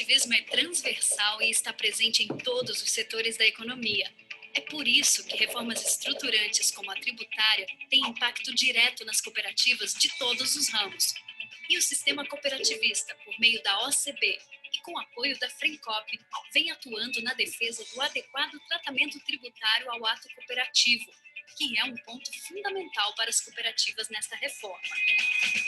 cooperativismo é transversal e está presente em todos os setores da economia. É por isso que reformas estruturantes como a tributária têm impacto direto nas cooperativas de todos os ramos. E o sistema cooperativista, por meio da OCB e com apoio da Frencop, vem atuando na defesa do adequado tratamento tributário ao ato cooperativo, que é um ponto fundamental para as cooperativas nesta reforma.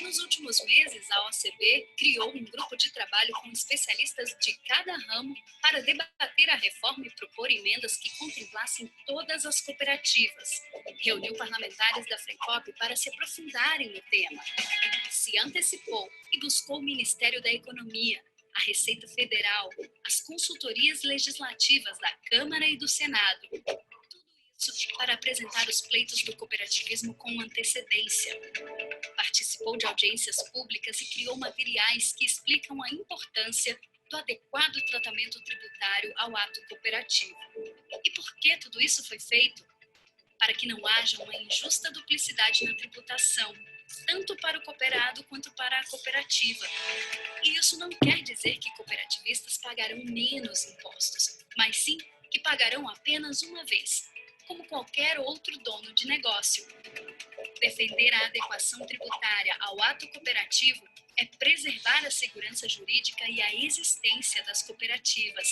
Nos últimos meses, a OCB criou um grupo de trabalho com especialistas de cada ramo para debater a reforma e propor emendas que contemplassem todas as cooperativas. Reuniu parlamentares da Frencop para se aprofundarem no tema. Se antecipou e buscou o Ministério da Economia, a Receita Federal, as consultorias legislativas da Câmara e do Senado. Para apresentar os pleitos do cooperativismo com antecedência. Participou de audiências públicas e criou materiais que explicam a importância do adequado tratamento tributário ao ato cooperativo. E por que tudo isso foi feito? Para que não haja uma injusta duplicidade na tributação, tanto para o cooperado quanto para a cooperativa. E isso não quer dizer que cooperativistas pagarão menos impostos, mas sim que pagarão apenas uma vez, como qualquer outro dono de negócio. Defender a adequação tributária ao ato cooperativo é preservar a segurança jurídica e a existência das cooperativas.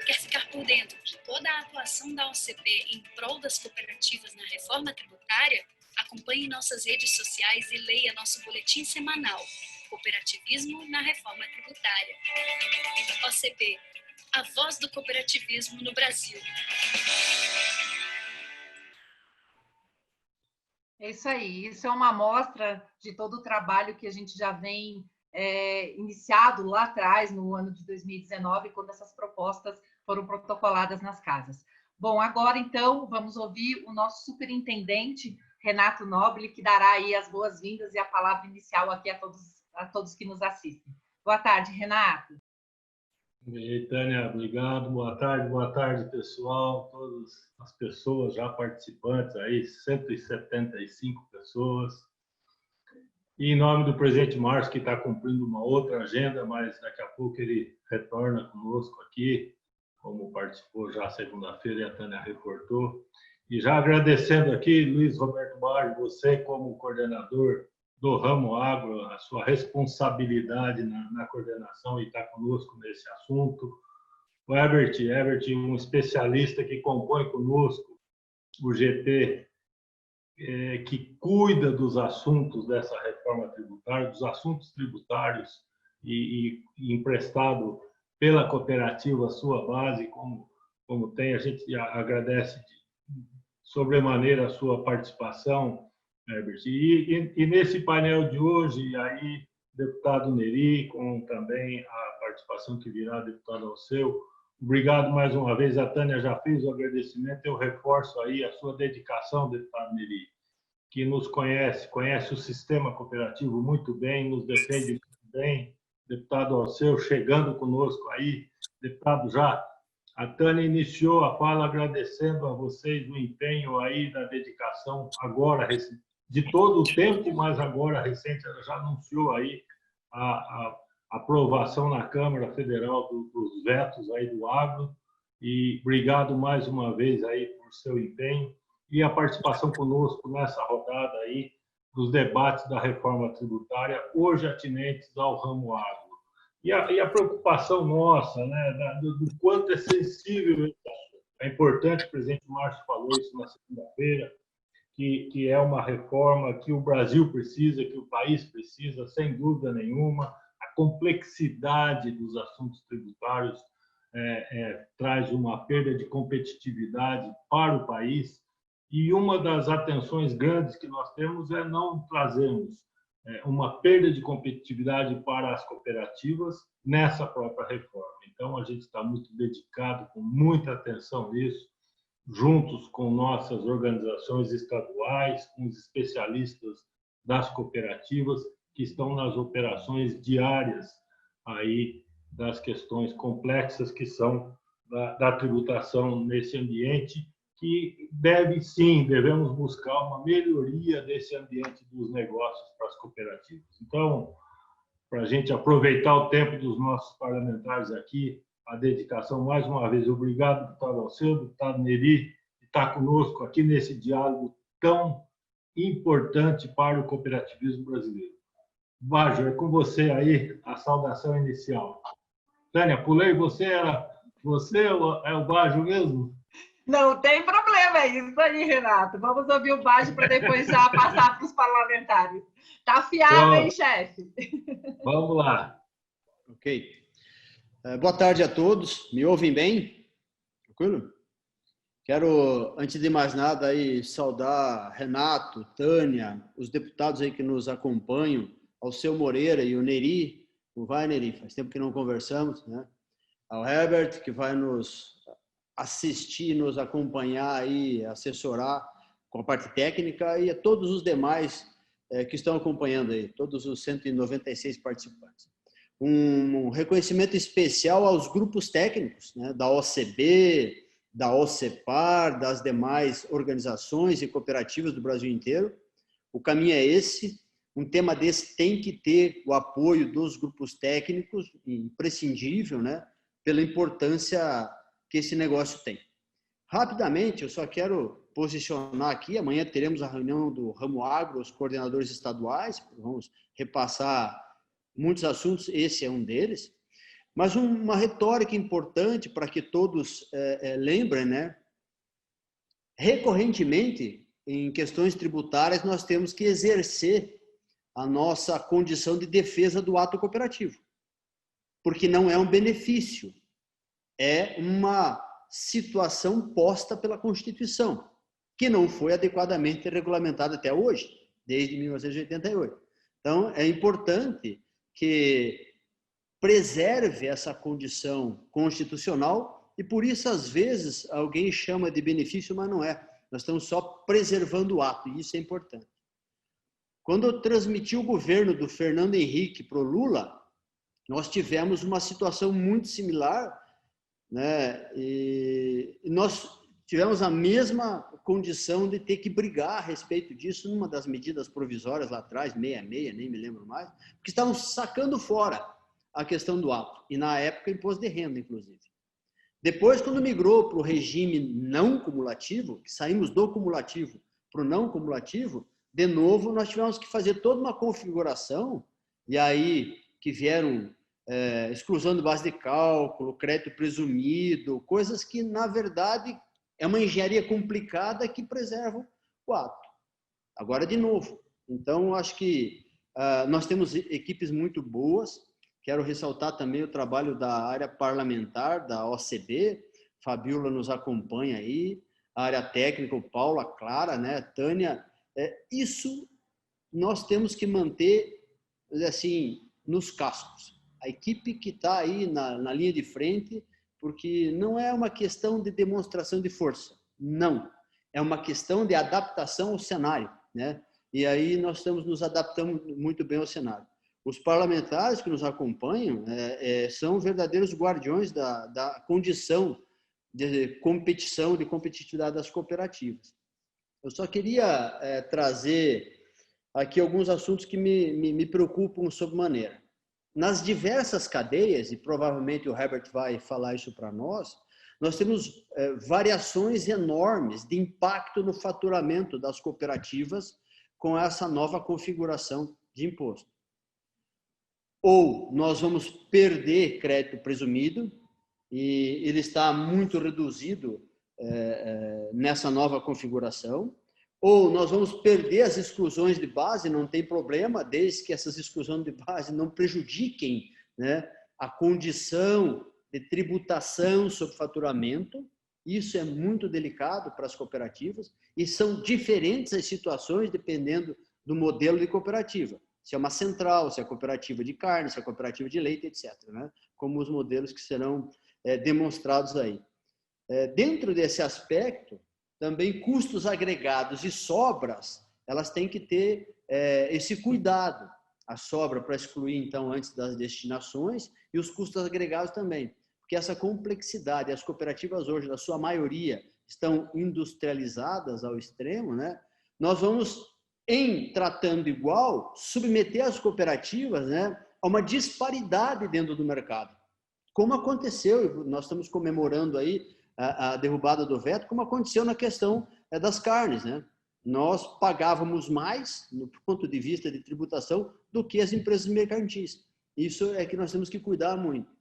Quer ficar por dentro de toda a atuação da OCB em prol das cooperativas na reforma tributária? Acompanhe nossas redes sociais e leia nosso boletim semanal, Cooperativismo na Reforma Tributária. OCB, a voz do cooperativismo no Brasil. É isso aí, isso é uma amostra de todo o trabalho que a gente já vem iniciado lá atrás, no ano de 2019, quando essas propostas foram protocoladas nas casas. Bom, agora então vamos ouvir o nosso superintendente, Renato Nobile, que dará aí as boas-vindas e a palavra inicial aqui a todos que nos assistem. Boa tarde, Renato. E Tânia, obrigado. Boa tarde, pessoal, todas as pessoas já participantes aí, 175 pessoas. E em nome do presidente Márcio, que está cumprindo uma outra agenda, mas daqui a pouco ele retorna conosco aqui, como participou já segunda-feira e a Tânia reportou. E já agradecendo aqui, Luiz Roberto Barros, você como coordenador do ramo agro, a sua responsabilidade na coordenação e está conosco nesse assunto. O Herbert, um especialista que compõe conosco o GT, que cuida dos assuntos dessa reforma tributária, dos assuntos tributários e emprestado pela cooperativa a sua base, como tem, a gente agradece sobremaneira a sua participação, Herbert. E nesse painel de hoje, aí, deputado Neri, com também a participação que virá, deputado Alceu. Obrigado mais uma vez, a Tânia já fez o agradecimento, eu reforço aí a sua dedicação, deputado Neri, que nos conhece o sistema cooperativo muito bem, nos defende muito bem. Deputado Alceu chegando conosco aí, deputado já. A Tânia iniciou a fala agradecendo a vocês o empenho aí da dedicação agora, de todo o tempo, mas agora recente, ela já anunciou aí a aprovação na Câmara Federal dos vetos aí do agro. E obrigado mais uma vez aí por seu empenho e a participação conosco nessa rodada aí dos debates da reforma tributária, hoje atinentes ao ramo agro. E a preocupação nossa, né, do quanto é sensível esse assunto. É importante, o presidente Márcio falou isso na segunda-feira, que é uma reforma que o Brasil precisa, que o país precisa, sem dúvida nenhuma. A complexidade dos assuntos tributários traz uma perda de competitividade para o país, e uma das atenções grandes que nós temos é não trazermos uma perda de competitividade para as cooperativas nessa própria reforma. Então, a gente está muito dedicado, com muita atenção nisso, juntos com nossas organizações estaduais, com os especialistas das cooperativas que estão nas operações diárias aí das questões complexas que são da tributação nesse ambiente, que devemos buscar uma melhoria desse ambiente dos negócios para as cooperativas. Então, para a gente aproveitar o tempo dos nossos parlamentares aqui, a dedicação, mais uma vez. Obrigado, deputado Alceu, deputado Neri, que está conosco aqui nesse diálogo tão importante para o cooperativismo brasileiro. Bajo, é com você aí a saudação inicial. Tânia, pulei, você é o Bajo mesmo? Não tem problema, é isso aí, Renato. Vamos ouvir o Bajo para depois já passar para os parlamentares. Tá afiado, hein, chefe? Vamos lá. Ok. Boa tarde a todos. Me ouvem bem? Tranquilo? Quero, antes de mais nada, aí, saudar Renato, Tânia, os deputados aí que nos acompanham, Alceu Moreira e o Neri. Não vai, Neri? Faz tempo que não conversamos, né? Ao Herbert, que vai nos assistir, nos acompanhar aí, assessorar com a parte técnica, e a todos os demais que estão acompanhando aí, todos os 196 participantes. Um reconhecimento especial aos grupos técnicos, né, da OCB, da OCEPAR, das demais organizações e cooperativas do Brasil inteiro. O caminho é esse. Um tema desse tem que ter o apoio dos grupos técnicos, imprescindível, né, pela importância que esse negócio tem. Rapidamente, eu só quero posicionar aqui, amanhã teremos a reunião do Ramo Agro, os coordenadores estaduais, vamos repassar muitos assuntos, esse é um deles, mas uma retórica importante para que todos lembrem, né? Recorrentemente, em questões tributárias, nós temos que exercer a nossa condição de defesa do ato cooperativo, porque não é um benefício, é uma situação posta pela Constituição, que não foi adequadamente regulamentada até hoje, desde 1988. Então, é importante que preserve essa condição constitucional e, por isso, às vezes, alguém chama de benefício, mas não é. Nós estamos só preservando o ato, e isso é importante. Quando eu transmiti o governo do Fernando Henrique para o Lula, nós tivemos uma situação muito similar, né? E nós tivemos a mesma condição de ter que brigar a respeito disso numa das medidas provisórias lá atrás, 66, nem me lembro mais, porque estavam sacando fora a questão do ato, e na época imposto de renda, inclusive. Depois, quando migrou para o regime não cumulativo, que saímos do cumulativo para o não cumulativo, de novo nós tivemos que fazer toda uma configuração, e aí que vieram exclusão de base de cálculo, crédito presumido, coisas que, na verdade, é uma engenharia complicada que preserva o ato. Agora, de novo. Então, acho que nós temos equipes muito boas. Quero ressaltar também o trabalho da área parlamentar, da OCB. Fabiola nos acompanha aí. A área técnica, o Paulo, a Clara, né? Tânia. Isso nós temos que manter, assim, nos cascos. A equipe que está aí na linha de frente, porque não é uma questão de demonstração de força, não. É uma questão de adaptação ao cenário, né? E aí nós estamos nos adaptando muito bem ao cenário. Os parlamentares que nos acompanham são verdadeiros guardiões da condição de competição, de competitividade das cooperativas. Eu só queria trazer aqui alguns assuntos que me preocupam sobremaneira. Nas diversas cadeias, e provavelmente o Herbert vai falar isso para nós temos variações enormes de impacto no faturamento das cooperativas com essa nova configuração de imposto. Ou nós vamos perder crédito presumido, e ele está muito reduzido nessa nova configuração, ou nós vamos perder as exclusões de base, não tem problema, desde que essas exclusões de base não prejudiquem, né, a condição de tributação sobre faturamento. Isso é muito delicado para as cooperativas, e são diferentes as situações dependendo do modelo de cooperativa. Se é uma central, se é cooperativa de carne, se é cooperativa de leite, etc., né? Como os modelos que serão demonstrados aí. Dentro desse aspecto, também custos agregados e sobras, elas têm que ter esse cuidado. A sobra para excluir, então, antes das destinações, e os custos agregados também. Porque essa complexidade, as cooperativas hoje, na sua maioria, estão industrializadas ao extremo, né? Nós vamos, em tratando igual, submeter as cooperativas, né, a uma disparidade dentro do mercado. Como aconteceu, nós estamos comemorando aí a derrubada do veto, como aconteceu na questão das carnes, né? Nós pagávamos mais, do ponto de vista de tributação, do que as empresas mercantis. Isso é que nós temos que cuidar muito.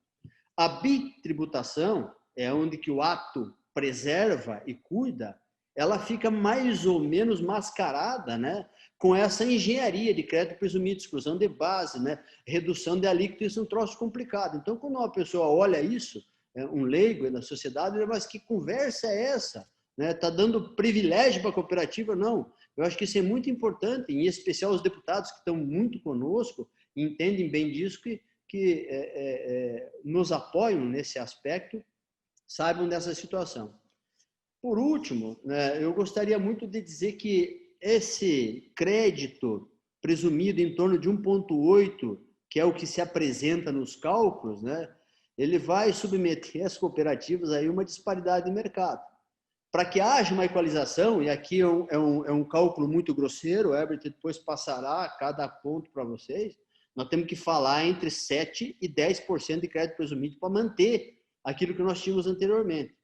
A bitributação é onde que o ato preserva e cuida, ela fica mais ou menos mascarada, né, com essa engenharia de crédito presumido, exclusão de base, né, redução de alíquota, isso é um troço complicado. Então, quando uma pessoa olha isso, um leigo na sociedade, mas que conversa é essa? Está dando privilégio para a cooperativa? Não. Eu acho que isso é muito importante, em especial os deputados que estão muito conosco, entendem bem disso, que nos apoiam nesse aspecto, saibam dessa situação. Por último, né, eu gostaria muito de dizer que esse crédito presumido em torno de 1,8, que é o que se apresenta nos cálculos, né, ele vai submeter as cooperativas a uma disparidade de mercado. Para que haja uma equalização, e aqui é um cálculo muito grosseiro, o Herbert depois passará cada ponto para vocês, nós temos que falar entre 7% e 10% de crédito presumido para manter aquilo que nós tínhamos anteriormente.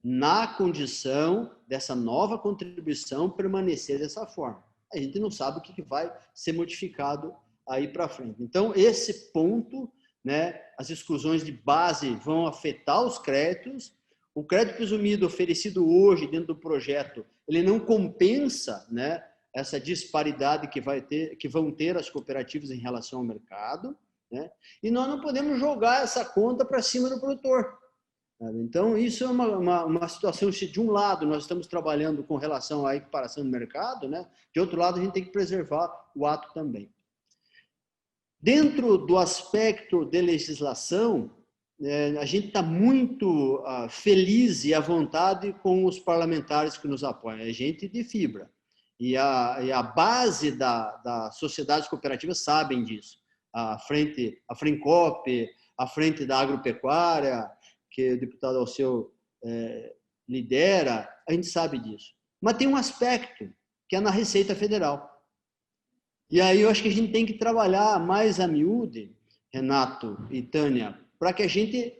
Na condição dessa nova contribuição permanecer dessa forma. A gente não sabe o que vai ser modificado aí para frente. Então, esse ponto, né, as exclusões de base vão afetar os créditos. O crédito presumido oferecido hoje dentro do projeto, ele não compensa, né, essa disparidade que vão ter as cooperativas em relação ao mercado, né? E nós não podemos jogar essa conta para cima do produtor. Então, isso é uma situação, se de um lado nós estamos trabalhando com relação à equiparação do mercado, né? De outro lado a gente tem que preservar o ato também. Dentro do aspecto de legislação, a gente está muito feliz e à vontade com os parlamentares que nos apoiam, é gente de fibra. E a base das sociedades cooperativas sabem disso. A Frencop, a Frente da Agropecuária, que o deputado Alceu lidera, a gente sabe disso. Mas tem um aspecto que é na Receita Federal. E aí eu acho que a gente tem que trabalhar mais a miúde, Renato e Tânia, para que a gente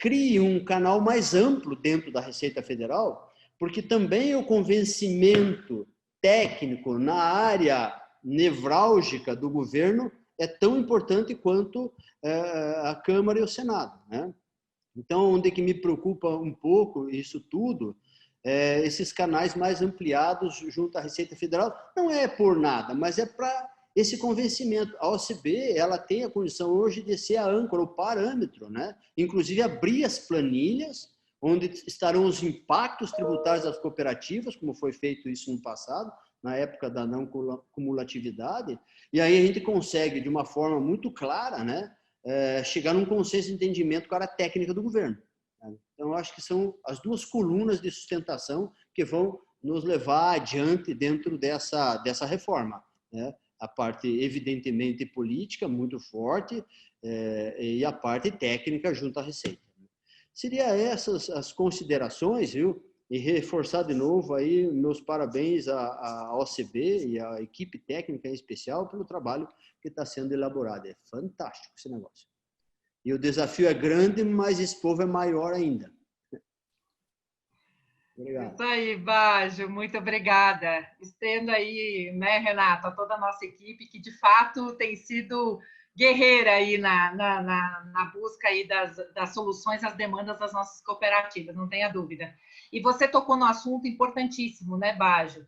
crie um canal mais amplo dentro da Receita Federal, porque também o convencimento técnico na área nevrálgica do governo é tão importante quanto a Câmara e o Senado, né? Então, onde que me preocupa um pouco isso tudo, esses canais mais ampliados junto à Receita Federal, não é por nada, mas é para esse convencimento. A OCB, ela tem a condição hoje de ser a âncora, o parâmetro, né? Inclusive abrir as planilhas, onde estarão os impactos tributários das cooperativas, como foi feito isso no passado, na época da não cumulatividade, e aí a gente consegue, de uma forma muito clara, né, chegar num consenso de entendimento com a área técnica do governo. Então, eu acho que são as duas colunas de sustentação que vão nos levar adiante dentro dessa reforma, né? A parte, evidentemente, política, muito forte, e a parte técnica junto à Receita. Seria essas as considerações, viu? E reforçar de novo aí meus parabéns à OCB e à equipe técnica em especial pelo trabalho que está sendo elaborado. É fantástico esse negócio. E o desafio é grande, mas esse povo é maior ainda. Obrigado. Isso aí, Baggio, muito obrigada. Estendo aí, né, Renato, a toda a nossa equipe, que de fato tem sido guerreira aí na busca aí das soluções às demandas das nossas cooperativas, não tenha dúvida. E você tocou no assunto importantíssimo, né, Baggio?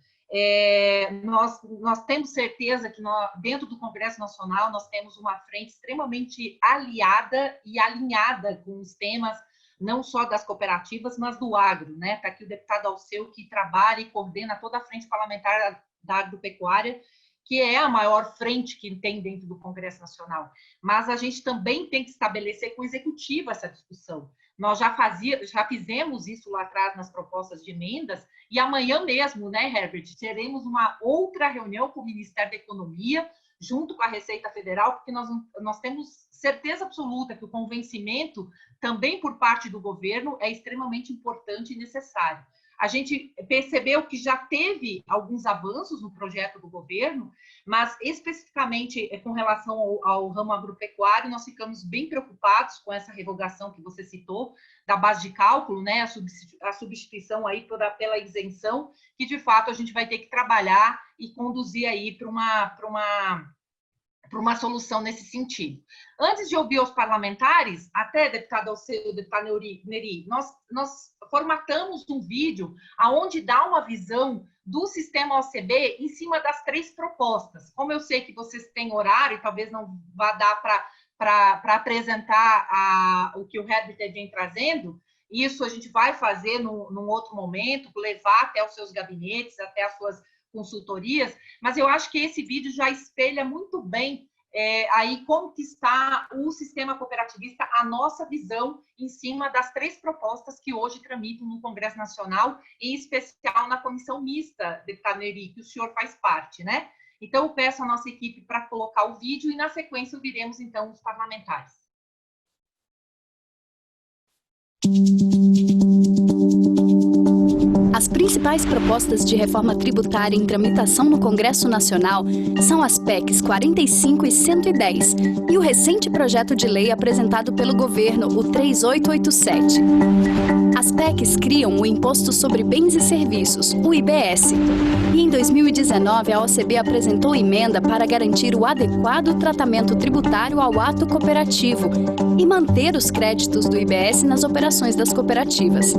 Nós temos certeza que dentro do Congresso Nacional nós temos uma frente extremamente aliada e alinhada com os temas não só das cooperativas, mas do agro, né? Está aqui o deputado Alceu, que trabalha e coordena toda a frente parlamentar da agropecuária, que é a maior frente que tem dentro do Congresso Nacional. Mas a gente também tem que estabelecer com o Executivo essa discussão. Nós já fizemos isso lá atrás nas propostas de emendas, e amanhã mesmo, né, Herbert, teremos uma outra reunião com o Ministério da Economia, junto com a Receita Federal, porque nós temos certeza absoluta que o convencimento, também por parte do governo, é extremamente importante e necessário. a gente percebeu que já teve alguns avanços no projeto do governo, mas especificamente com relação ao ramo agropecuário, nós ficamos bem preocupados com essa revogação que você citou, da base de cálculo, né, a substituição aí pela isenção, que de fato a gente vai ter que trabalhar e conduzir aí para uma solução nesse sentido. Antes de ouvir os parlamentares, até, deputado Alceu, deputado Neri, nós formatamos um vídeo onde dá uma visão do sistema OCB em cima das 3 propostas. Como eu sei que vocês têm horário, talvez não vá dar para apresentar o que o Herbert vem trazendo, isso a gente vai fazer num outro momento, levar até os seus gabinetes, até as suas consultorias, mas eu acho que esse vídeo já espelha muito bem aí como que está o sistema cooperativista, a nossa visão em cima das 3 propostas que hoje tramitam no Congresso Nacional, em especial na comissão mista, deputado Neri, que o senhor faz parte, né? Então, eu peço à nossa equipe para colocar o vídeo e, na sequência, ouviremos, então, os parlamentares. As principais propostas de reforma tributária em tramitação no Congresso Nacional são as PECs 45 e 110 e o recente projeto de lei apresentado pelo governo, o 3887. As PECs criam o Imposto sobre Bens e Serviços, o IBS, e em 2019 a OCB apresentou emenda para garantir o adequado tratamento tributário ao ato cooperativo e manter os créditos do IBS nas operações das cooperativas.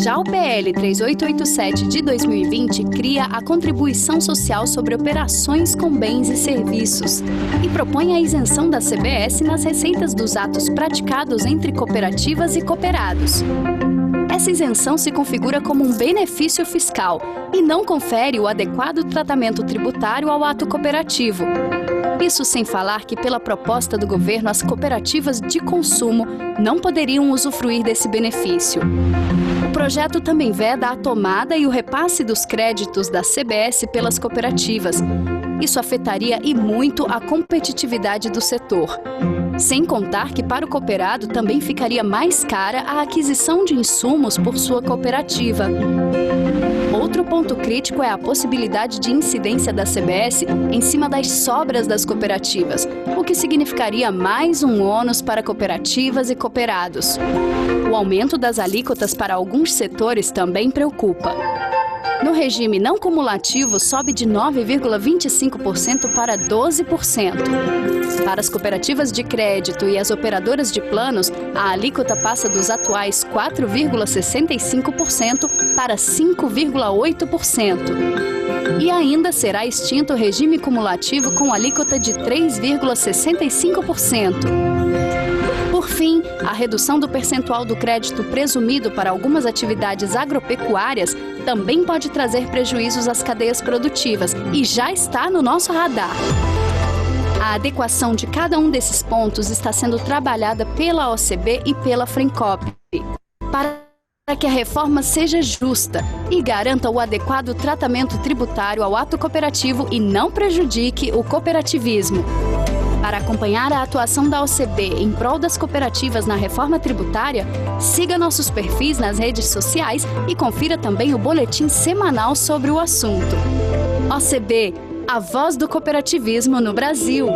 Já o PL 3887 de 2020 cria a Contribuição Social sobre Operações com Bens e Serviços e propõe a isenção da CBS nas receitas dos atos praticados entre cooperativas e cooperados. Essa isenção se configura como um benefício fiscal e não confere o adequado tratamento tributário ao ato cooperativo. Isso sem falar que, pela proposta do governo, as cooperativas de consumo não poderiam usufruir desse benefício. O projeto também veda a tomada e o repasse dos créditos da CBS pelas cooperativas. Isso afetaria e muito a competitividade do setor. Sem contar que para o cooperado também ficaria mais cara a aquisição de insumos por sua cooperativa. Outro ponto crítico é a possibilidade de incidência da CBS em cima das sobras das cooperativas, o que significaria mais um ônus para cooperativas e cooperados. O aumento das alíquotas para alguns setores também preocupa. No regime não cumulativo, sobe de 9,25% para 12%. Para as cooperativas de crédito e as operadoras de planos, a alíquota passa dos atuais 4,65% para 5,8%. E ainda será extinto o regime cumulativo com alíquota de 3,65%. Por fim, a redução do percentual do crédito presumido para algumas atividades agropecuárias também pode trazer prejuízos às cadeias produtivas e já está no nosso radar. A adequação de cada um desses pontos está sendo trabalhada pela OCB e pela Frencop, para que a reforma seja justa e garanta o adequado tratamento tributário ao ato cooperativo e não prejudique o cooperativismo. Para acompanhar a atuação da OCB em prol das cooperativas na reforma tributária, siga nossos perfis nas redes sociais e confira também o boletim semanal sobre o assunto. OCB, a voz do cooperativismo no Brasil.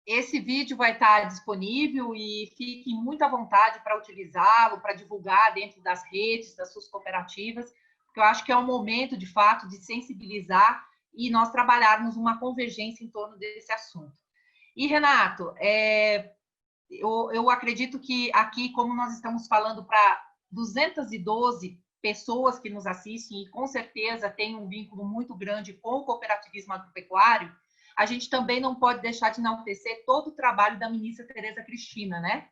Esse vídeo vai estar disponível e fique muito à vontade para utilizá-lo, para divulgar dentro das redes, das suas cooperativas, porque eu acho que é um momento, de fato, de sensibilizar e nós trabalharmos uma convergência em torno desse assunto. E, Renato, eu acredito que aqui, como nós estamos falando para 212 pessoas que nos assistem e com certeza tem um vínculo muito grande com o cooperativismo agropecuário, a gente também não pode deixar de enaltecer todo o trabalho da ministra Tereza Cristina, né?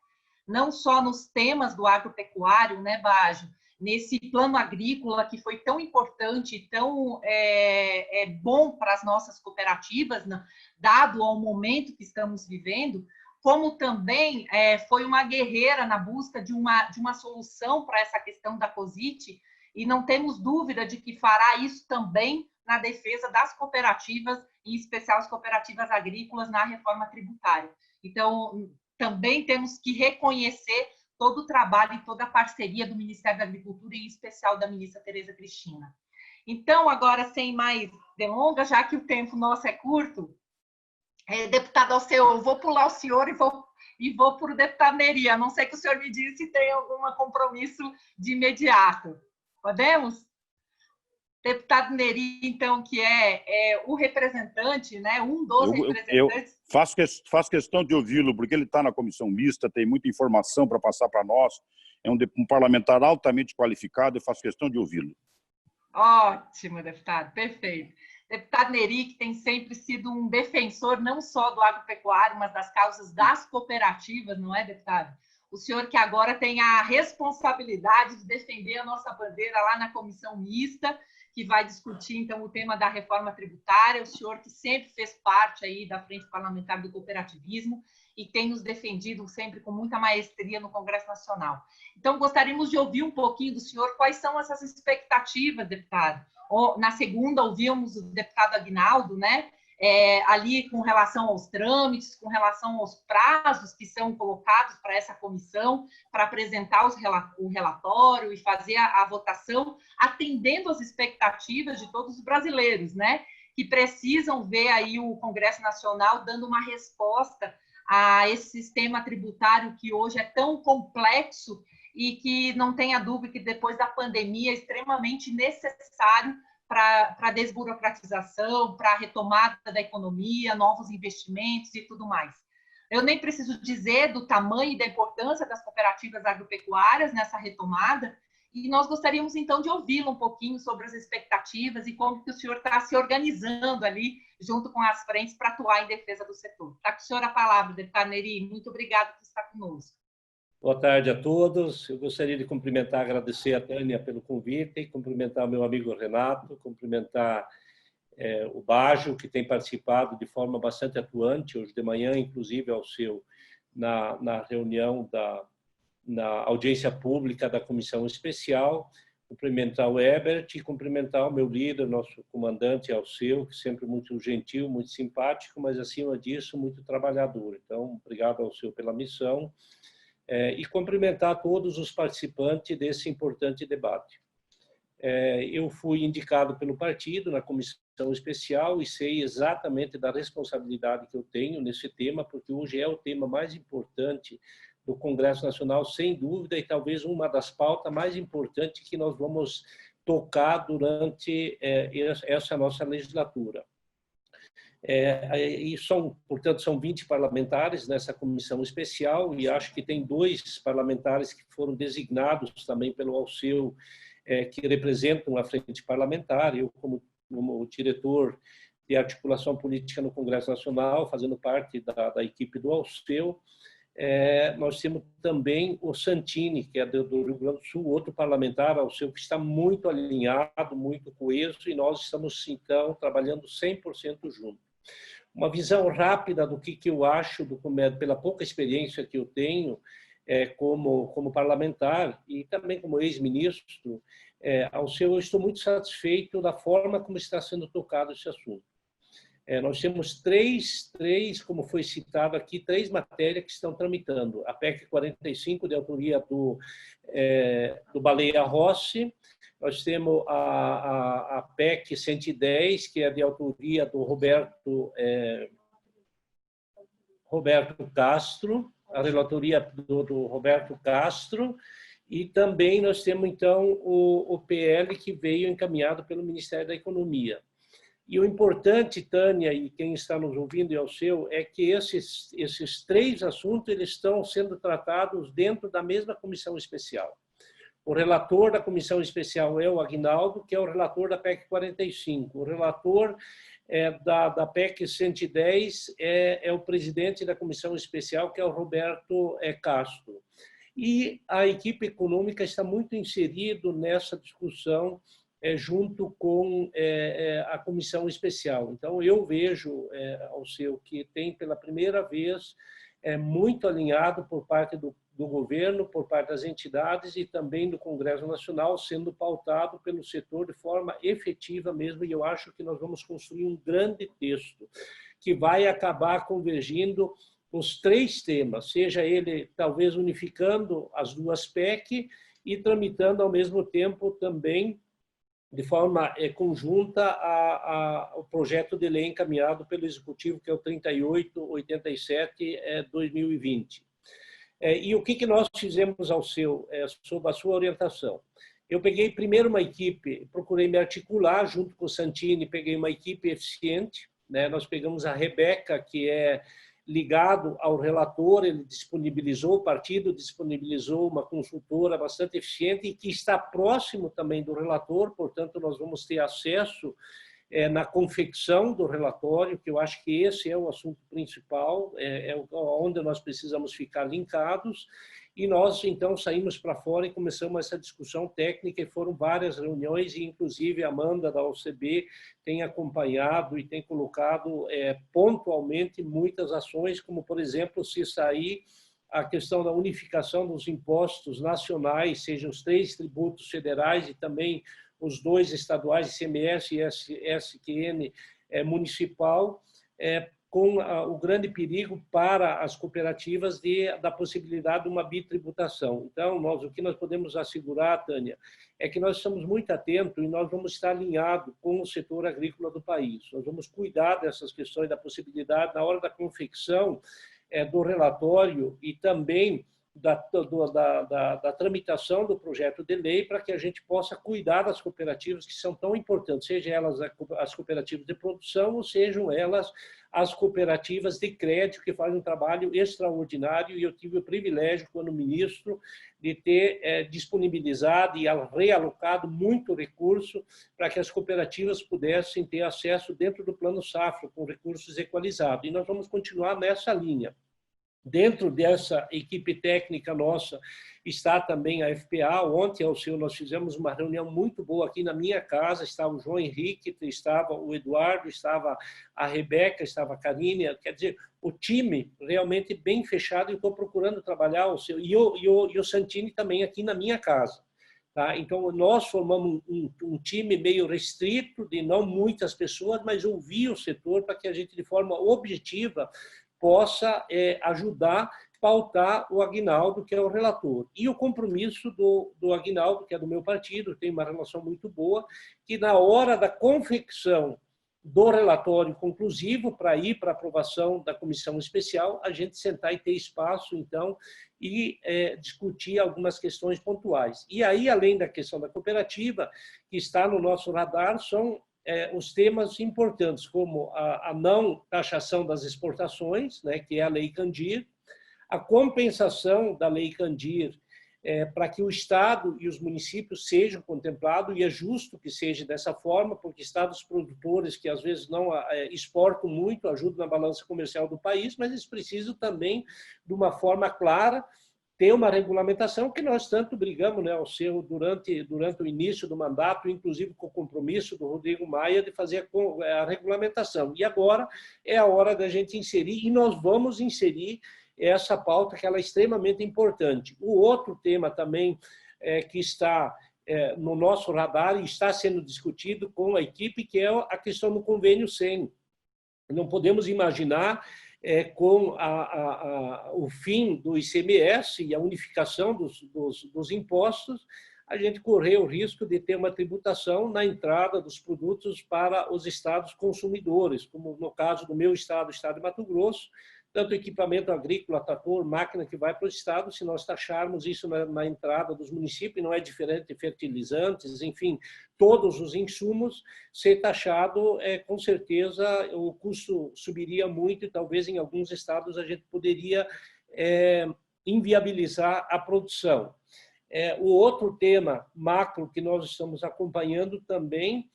Não só nos temas do agropecuário, né, Baggio? Nesse plano agrícola que foi tão importante, tão bom para as nossas cooperativas, né, dado ao momento que estamos vivendo, como também foi uma guerreira na busca de uma solução para essa questão da COSIT, e não temos dúvida de que fará isso também na defesa das cooperativas, em especial as cooperativas agrícolas, na reforma tributária. Então, também temos que reconhecer todo o trabalho e toda a parceria do Ministério da Agricultura, em especial da ministra Tereza Cristina. Então, agora, sem mais delongas, já que o tempo nosso é curto, deputado Alceu, eu vou pular o senhor e vou para o deputado Neri, a não ser que o senhor me diga se tem algum compromisso de imediato. Podemos? Deputado Neri, então, que é o representante, né, um dos representantes... Eu faço questão de ouvi-lo, porque ele está na comissão mista, tem muita informação para passar para nós, é um parlamentar altamente qualificado, eu faço questão de ouvi-lo. Ótimo, deputado, perfeito. Deputado Neri, que tem sempre sido um defensor não só do agropecuário, mas das causas das cooperativas, não é, deputado? O senhor que agora tem a responsabilidade de defender a nossa bandeira lá na comissão mista, que vai discutir, então, o tema da reforma tributária, o senhor que sempre fez parte aí da Frente Parlamentar do Cooperativismo e tem nos defendido sempre com muita maestria no Congresso Nacional. Então, gostaríamos de ouvir um pouquinho do senhor quais são essas expectativas, deputado. Na segunda, ouvimos o deputado Aguinaldo, né? Ali com relação aos trâmites, com relação aos prazos que são colocados para essa comissão, para apresentar o relatório e fazer a votação, atendendo às expectativas de todos os brasileiros, né? Que precisam ver aí o Congresso Nacional dando uma resposta a esse sistema tributário que hoje é tão complexo e que não tenha dúvida que depois da pandemia é extremamente necessário para a desburocratização, para a retomada da economia, novos investimentos e tudo mais. Eu nem preciso dizer do tamanho e da importância das cooperativas agropecuárias nessa retomada, e nós gostaríamos, então, de ouvi-lo um pouquinho sobre as expectativas e como que o senhor está se organizando ali, junto com as frentes, para atuar em defesa do setor. Está com o senhor a palavra, deputado Neri. Muito obrigado por estar conosco. Boa tarde a todos. Eu gostaria de cumprimentar, agradecer a Tânia pelo convite, cumprimentar o meu amigo Renato, cumprimentar o Bajo, que tem participado de forma bastante atuante, hoje de manhã, inclusive, na reunião na audiência pública da Comissão Especial, cumprimentar o Ebert e cumprimentar o meu líder, nosso comandante Alceu, que sempre muito gentil, muito simpático, mas, acima disso, muito trabalhador. Então, obrigado, Alceu, pela missão. E cumprimentar todos os participantes desse importante debate. Eu fui indicado pelo partido na comissão especial e sei exatamente da responsabilidade que eu tenho nesse tema, porque hoje é o tema mais importante do Congresso Nacional, sem dúvida, e talvez uma das pautas mais importantes que nós vamos tocar durante essa nossa legislatura. Portanto, são 20 parlamentares nessa comissão especial e acho que tem 2 parlamentares que foram designados também pelo Alceu, que representam a frente parlamentar. Eu, como diretor de articulação política no Congresso Nacional, fazendo parte da equipe do Alceu, nós temos também o Santini, que é do Rio Grande do Sul, outro parlamentar, Alceu, que está muito alinhado, muito coeso, e nós estamos, então, trabalhando 100% juntos. Uma visão rápida do que eu acho, pela pouca experiência que eu tenho como parlamentar e também como ex-ministro, Alceu, eu estou muito satisfeito da forma como está sendo tocado esse assunto. Nós temos três, como foi citado aqui, 3 matérias que estão tramitando. A PEC 45, de autoria do Baleia Rossi. Nós temos a PEC 110, que é de autoria do Roberto Castro, a relatoria do Roberto Castro. E também nós temos, então, o PL, que veio encaminhado pelo Ministério da Economia. E o importante, Tânia, e quem está nos ouvindo e ao seu, é que esses 3 assuntos eles estão sendo tratados dentro da mesma comissão especial. O relator da comissão especial é o Aguinaldo, que é o relator da PEC 45. O relator da PEC 110 é o presidente da comissão especial, que é o Roberto Castro. E a equipe econômica está muito inserida nessa discussão junto com a comissão especial. Então, eu vejo, Alceu, que tem pela primeira vez muito alinhado por parte do governo, por parte das entidades e também do Congresso Nacional, sendo pautado pelo setor de forma efetiva mesmo, e eu acho que nós vamos construir um grande texto que vai acabar convergindo os 3 temas, seja ele talvez unificando as 2 PEC e tramitando ao mesmo tempo também de forma conjunta o projeto de lei encaminhado pelo Executivo, que é o 3887/2020. E o que nós fizemos sob a sua orientação? Eu peguei primeiro uma equipe, procurei me articular junto com o Santini, peguei uma equipe eficiente, né? Nós pegamos a Rebeca, que é ligado ao relator, ele disponibilizou, o partido disponibilizou uma consultora bastante eficiente e que está próximo também do relator, portanto, nós vamos ter acesso na confecção do relatório, que eu acho que esse é o assunto principal, onde nós precisamos ficar linkados, e nós, então, saímos para fora e começamos essa discussão técnica, e foram várias reuniões, e inclusive a Amanda, da OCB, tem acompanhado e tem colocado pontualmente muitas ações, como, por exemplo, se sair a questão da unificação dos impostos nacionais, sejam os 3 tributos federais e também os 2 estaduais, ICMS e SQN municipal, com o grande perigo para as cooperativas da possibilidade de uma bitributação. Então, o que nós podemos assegurar, Tânia, é que nós estamos muito atentos e nós vamos estar alinhados com o setor agrícola do país. Nós vamos cuidar dessas questões da possibilidade, na hora da confecção do relatório e também da tramitação do projeto de lei, para que a gente possa cuidar das cooperativas que são tão importantes, sejam elas as cooperativas de produção ou sejam elas as cooperativas de crédito, que fazem um trabalho extraordinário, e eu tive o privilégio, quando ministro, de ter disponibilizado e realocado muito recurso para que as cooperativas pudessem ter acesso dentro do Plano Safra, com recursos equalizados. E nós vamos continuar nessa linha. Dentro dessa equipe técnica nossa está também a FPA. Ontem, Alceu, nós fizemos uma reunião muito boa aqui na minha casa. Estava o João Henrique, estava o Eduardo, estava a Rebeca, estava a Karine. Quer dizer, o time realmente bem fechado, e estou procurando trabalhar, Alceu. E o Santini também aqui na minha casa. Tá? Então, nós formamos um time meio restrito, de não muitas pessoas, mas ouvir o setor para que a gente, de forma objetiva, possa ajudar a pautar o Aguinaldo, que é o relator. E o compromisso do Aguinaldo, que é do meu partido, tem uma relação muito boa, que na hora da confecção do relatório conclusivo, para ir para a aprovação da comissão especial, a gente sentar e ter espaço, então, e discutir algumas questões pontuais. E aí, além da questão da cooperativa, que está no nosso radar, são os temas importantes, como a não taxação das exportações, né, que é a Lei Candir, a compensação da Lei Candir para que o Estado e os municípios sejam contemplados, e é justo que seja dessa forma, porque estados produtores que às vezes não exportam muito, ajudam na balança comercial do país, mas eles precisam também, de uma forma clara, ter uma regulamentação, que nós tanto brigamos, né, Alceu, durante o início do mandato, inclusive com o compromisso do Rodrigo Maia de fazer a regulamentação. E agora é a hora da gente inserir, e nós vamos inserir essa pauta, que ela é extremamente importante. O outro tema também que está no nosso radar e está sendo discutido com a equipe, que é a questão do convênio 100. Não podemos imaginar com o fim do ICMS e a unificação dos impostos, a gente correr o risco de ter uma tributação na entrada dos produtos para os estados consumidores, como no caso do meu estado, o estado de Mato Grosso, tanto equipamento agrícola, trator, máquina que vai para o estado, se nós taxarmos isso na entrada dos municípios, não é diferente de fertilizantes, enfim, todos os insumos, ser taxado, com certeza o custo subiria muito, e talvez em alguns estados a gente poderia inviabilizar a produção. O outro tema macro que nós estamos acompanhando também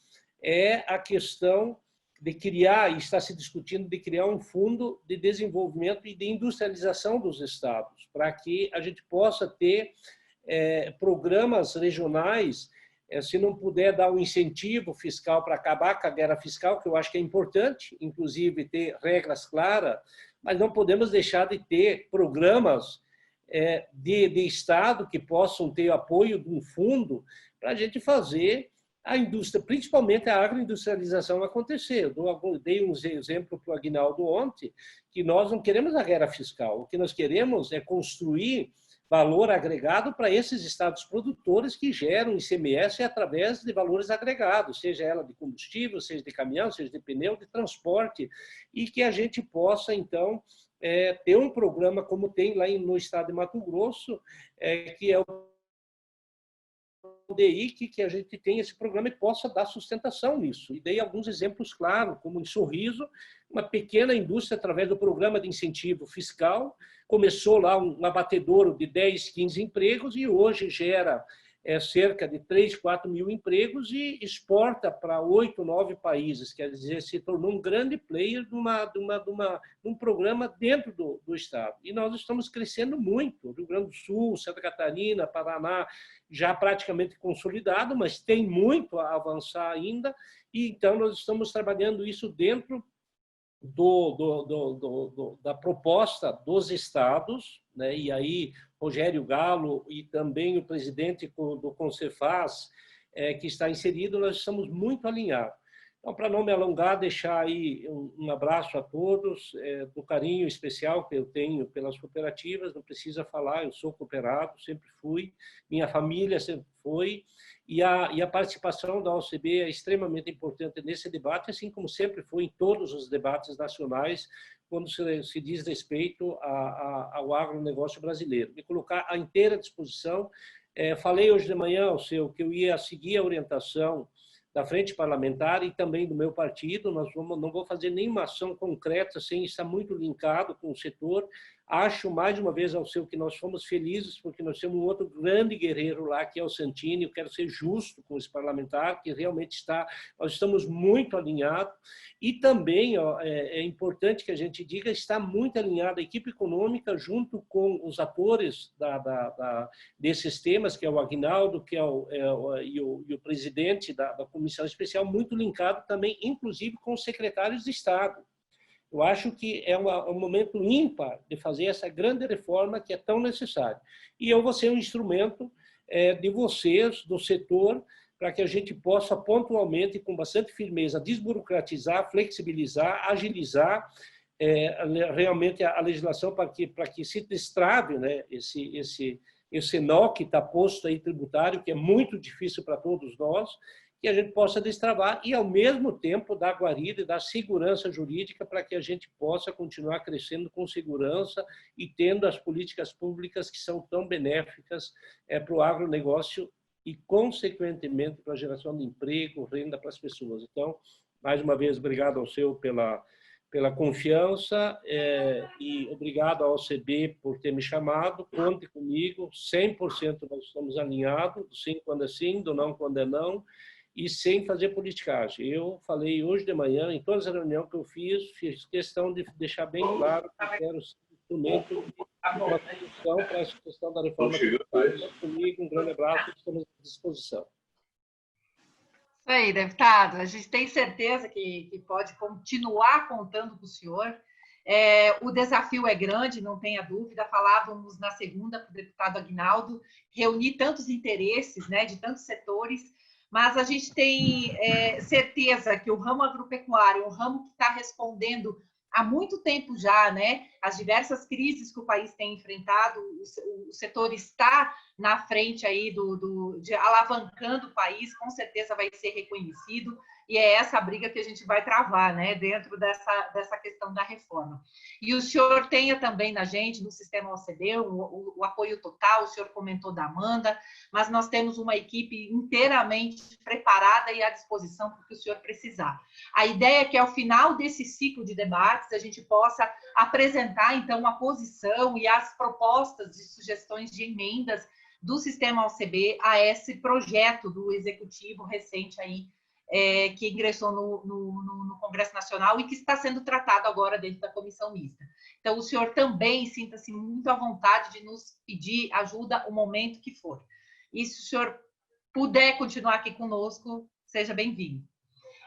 é a questão de criar, e está se discutindo, de criar um fundo de desenvolvimento e de industrialização dos estados, para que a gente possa ter programas regionais, se não puder dar um incentivo fiscal para acabar com a guerra fiscal, que eu acho que é importante, inclusive ter regras claras, mas não podemos deixar de ter programas de Estado que possam ter apoio de um fundo para a gente fazer a indústria, principalmente a agroindustrialização, acontecer. Eu dei um exemplo para o Aguinaldo ontem, que nós não queremos a guerra fiscal. O que nós queremos é construir valor agregado para esses estados produtores que geram ICMS através de valores agregados, seja ela de combustível, seja de caminhão, seja de pneu, de transporte, e que a gente possa, então, ter um programa como tem lá no estado de Mato Grosso, que é o DI, que a gente tem esse programa e possa dar sustentação nisso. E dei alguns exemplos claros, como em Sorriso, uma pequena indústria, através do programa de incentivo fiscal, começou lá um abatedouro de 10, 15 empregos e hoje gera cerca de 3, 4 mil empregos e exporta para 8, 9 países. Quer dizer, se tornou um grande player de um programa dentro do Estado. E nós estamos crescendo muito. Rio Grande do Sul, Santa Catarina, Paraná, já praticamente consolidado, mas tem muito a avançar ainda. E então nós estamos trabalhando isso dentro da proposta dos estados, né? E aí Rogério Galo e também o presidente do Concefaz, que está inserido, nós estamos muito alinhados. Então, para não me alongar, deixar aí um abraço a todos, do carinho especial que eu tenho pelas cooperativas, não precisa falar, eu sou cooperado, sempre fui, minha família sempre foi, e a participação da OCB é extremamente importante nesse debate, assim como sempre foi em todos os debates nacionais, quando se diz respeito ao agronegócio brasileiro. Me colocar à inteira disposição. Falei hoje de manhã, ao seu, que eu ia seguir a orientação da Frente Parlamentar e também do meu partido. Não vou fazer nenhuma ação concreta sem estar muito linkado com o setor. Acho, mais uma vez, ao seu, que nós fomos felizes porque nós temos um outro grande guerreiro lá, que é o Santini. Eu quero ser justo com esse parlamentar, que realmente nós estamos muito alinhados. E também é importante que a gente diga, está muito alinhada a equipe econômica junto com os atores desses temas, que é o Aguinaldo, que e o presidente da Comissão Especial, muito linkado também, inclusive, com os secretários de Estado. Eu acho que é um momento ímpar de fazer essa grande reforma que é tão necessária. E eu vou ser um instrumento de vocês, do setor, para que a gente possa pontualmente, com bastante firmeza, desburocratizar, flexibilizar, agilizar realmente a legislação para que se destrave, né, esse nó que está posto aí tributário, que é muito difícil para todos nós, que a gente possa destravar e, ao mesmo tempo, dar guarida e dar segurança jurídica para que a gente possa continuar crescendo com segurança e tendo as políticas públicas que são tão benéficas para o agronegócio e, consequentemente, para a geração de emprego, renda para as pessoas. Então, mais uma vez, obrigado ao seu pela confiança e obrigado ao OCB por ter me chamado. Conte comigo, 100% nós estamos alinhados, do sim quando é sim, do não quando é não, e sem fazer politicagem. Eu falei hoje de manhã, em todas as reuniões que eu fiz questão de deixar bem claro que quero ser instrumento de uma solução para essa questão da reforma tributária. Comigo, um grande abraço e estamos à disposição. Isso aí, deputado. A gente tem certeza que pode continuar contando com o senhor. O desafio é grande, não tenha dúvida. Falávamos na segunda com o deputado Aguinaldo, reunir tantos interesses, né, de tantos setores, mas a gente tem certeza que o ramo agropecuário é um ramo que está respondendo há muito tempo já, né, as diversas crises que o país tem enfrentado. O setor está na frente aí de alavancando o país, com certeza vai ser reconhecido, e é essa briga que a gente vai travar, né, dentro dessa questão da reforma. E o senhor tenha também na gente, no sistema OCB, o apoio total. O senhor comentou da Amanda, mas nós temos uma equipe inteiramente preparada e à disposição para o que o senhor precisar. A ideia é que, ao final desse ciclo de debates, a gente possa apresentar, então, a posição e as propostas de sugestões de emendas do sistema OCB a esse projeto do Executivo recente aí, que ingressou no Congresso Nacional e que está sendo tratado agora dentro da comissão mista. Então, o senhor também sinta-se muito à vontade de nos pedir ajuda o momento que for. E se o senhor puder continuar aqui conosco, seja bem-vindo.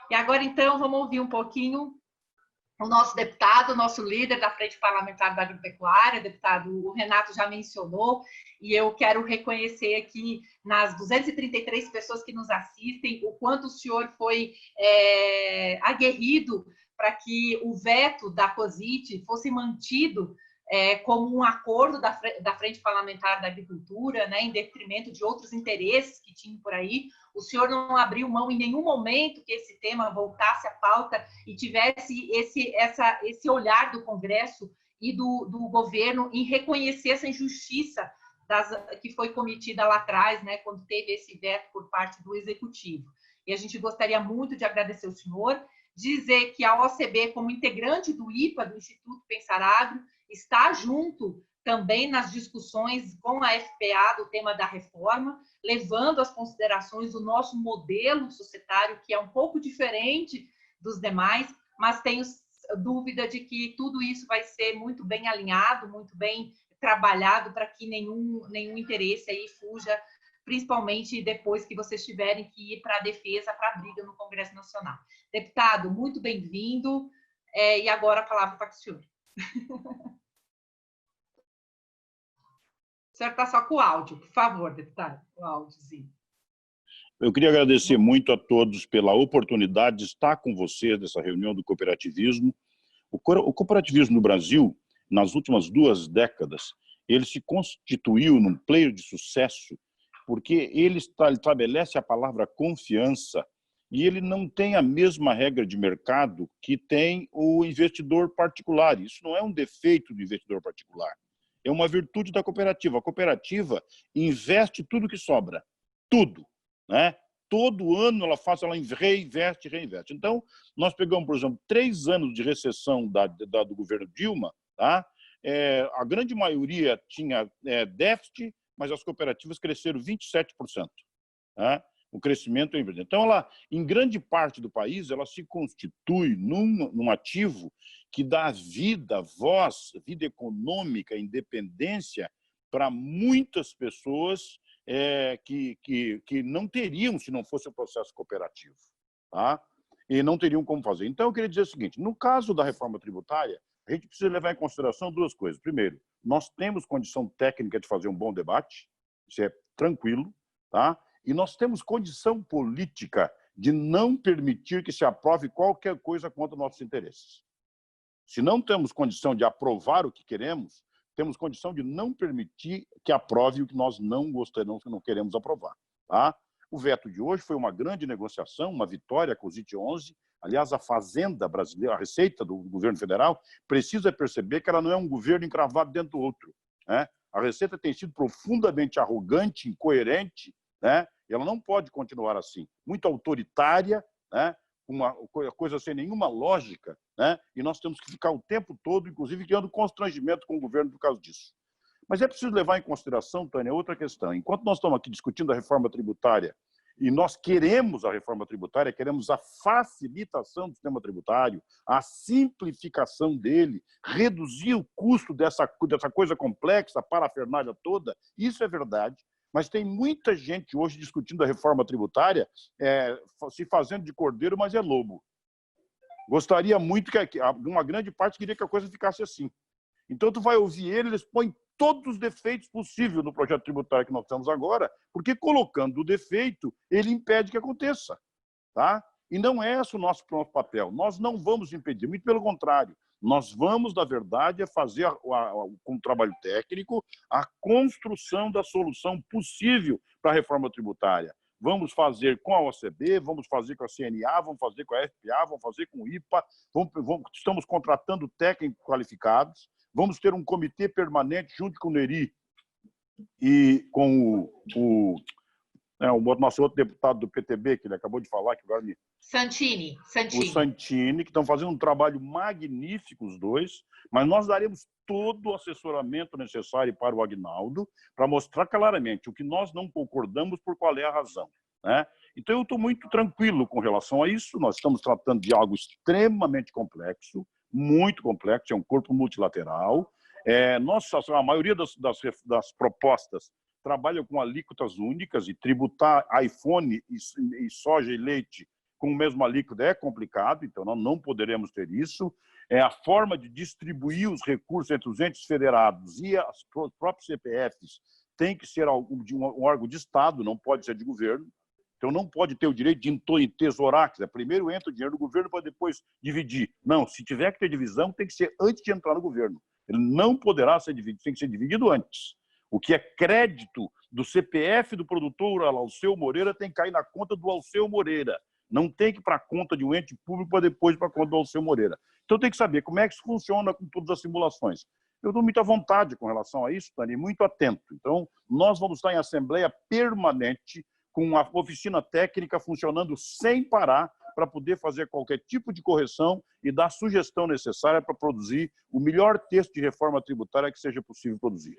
E agora, então, vamos ouvir um pouquinho o nosso deputado, o nosso líder da Frente Parlamentar da Agropecuária, deputado o Renato já mencionou, e eu quero reconhecer aqui nas 233 pessoas que nos assistem, o quanto o senhor foi aguerrido para que o veto da COSIT fosse mantido como um acordo da Frente Parlamentar da Agricultura, né, em detrimento de outros interesses que tinham por aí. O senhor não abriu mão em nenhum momento que esse tema voltasse à pauta e tivesse esse olhar do Congresso e do governo em reconhecer essa injustiça que foi cometida lá atrás, né, quando teve esse veto por parte do Executivo. E a gente gostaria muito de agradecer o senhor, dizer que a OCB, como integrante do IPA, do Instituto Pensar Agro, está junto também nas discussões com a FPA do tema da reforma, levando as considerações do nosso modelo societário, que é um pouco diferente dos demais, mas tenho dúvida de que tudo isso vai ser muito bem alinhado, muito bem trabalhado para que nenhum interesse aí fuja, principalmente depois que vocês tiverem que ir para a defesa, para a briga no Congresso Nacional. Deputado, muito bem-vindo, e agora a palavra para o senhor. O senhor está só com o áudio, por favor, deputado, o áudiozinho. Eu queria agradecer muito a todos pela oportunidade de estar com vocês nessa reunião do cooperativismo. O cooperativismo no Brasil, nas últimas 2 décadas, ele se constituiu num player de sucesso porque ele estabelece a palavra confiança e ele não tem a mesma regra de mercado que tem o investidor particular. Isso não é um defeito do investidor particular. É uma virtude da cooperativa. A cooperativa investe tudo que sobra. Tudo. Né? Todo ano ela reinveste. Então, nós pegamos, por exemplo, 3 anos de recessão do governo Dilma. Tá? A grande maioria tinha déficit, mas as cooperativas cresceram 27%. Tá? O crescimento é importante. Então, ela, em grande parte do país, ela se constitui num ativo que dá vida, voz, vida econômica, independência para muitas pessoas que não teriam se não fosse o processo cooperativo. Tá? E não teriam como fazer. Então, eu queria dizer o seguinte, no caso da reforma tributária, a gente precisa levar em consideração 2 coisas. Primeiro, nós temos condição técnica de fazer um bom debate, isso é tranquilo, tá? E nós temos condição política de não permitir que se aprove qualquer coisa contra nossos interesses. Se não temos condição de aprovar o que queremos, temos condição de não permitir que aprove o que nós não gostaríamos, que não queremos aprovar. Tá? O veto de hoje foi uma grande negociação, uma vitória com o COSIT 11. Aliás, a Fazenda brasileira, a Receita do governo federal, precisa perceber que ela não é um governo encravado dentro do outro. Né? A Receita tem sido profundamente arrogante, incoerente, né? E ela não pode continuar assim, muito autoritária, né? Uma coisa sem nenhuma lógica, né? E nós temos que ficar o tempo todo, inclusive, criando constrangimento com o governo por causa disso. Mas é preciso levar em consideração, Tânia, outra questão. Enquanto nós estamos aqui discutindo a reforma tributária, e nós queremos a reforma tributária, queremos a facilitação do sistema tributário, a simplificação dele, reduzir o custo dessa coisa complexa, a parafernália toda, isso é verdade. Mas tem muita gente hoje discutindo a reforma tributária, se fazendo de cordeiro, mas é lobo. Gostaria muito que uma grande parte queria que a coisa ficasse assim. Então, tu vai ouvir eles põem todos os defeitos possíveis no projeto tributário que nós temos agora, porque colocando o defeito, ele impede que aconteça. Tá? E não é esse o nosso papel. Nós não vamos impedir, muito pelo contrário. Nós vamos, na verdade, fazer, com o trabalho técnico, a construção da solução possível para a reforma tributária. Vamos fazer com a OCB, vamos fazer com a CNA, vamos fazer com a FPA, vamos fazer com o IPA, estamos contratando técnicos qualificados, vamos ter um comitê permanente junto com o NERI e com o nosso outro deputado do PTB, que ele acabou de falar, que agora me... Santini. O Santini, que estão fazendo um trabalho magnífico, os dois, mas nós daremos todo o assessoramento necessário para o Aguinaldo, para mostrar claramente o que nós não concordamos, por qual é a razão. Né? Então, eu estou muito tranquilo com relação a isso. Nós estamos tratando de algo extremamente complexo, muito complexo, é um corpo multilateral. A maioria das propostas trabalha com alíquotas únicas e tributar iPhone e soja e leite com a mesma alíquota é complicado, então nós não poderemos ter isso. A forma de distribuir os recursos entre os entes federados e os próprios CPFs tem que ser de um órgão de Estado, não pode ser de governo. Então, não pode ter o direito de entesourar, quer dizer, primeiro entra o dinheiro do governo para depois dividir. Não, se tiver que ter divisão, tem que ser antes de entrar no governo. Ele não poderá ser dividido, tem que ser dividido antes. O que é crédito do CPF do produtor Alceu Moreira tem que cair na conta do Alceu Moreira. Não tem que ir para a conta de um ente público para depois para a conta do Alceu Moreira. Então, tem que saber como é que isso funciona com todas as simulações. Eu dou muita vontade com relação a isso, Tânia, muito atento. Então, nós vamos estar em assembleia permanente, com a oficina técnica funcionando sem parar, para poder fazer qualquer tipo de correção e dar a sugestão necessária para produzir o melhor texto de reforma tributária que seja possível produzir.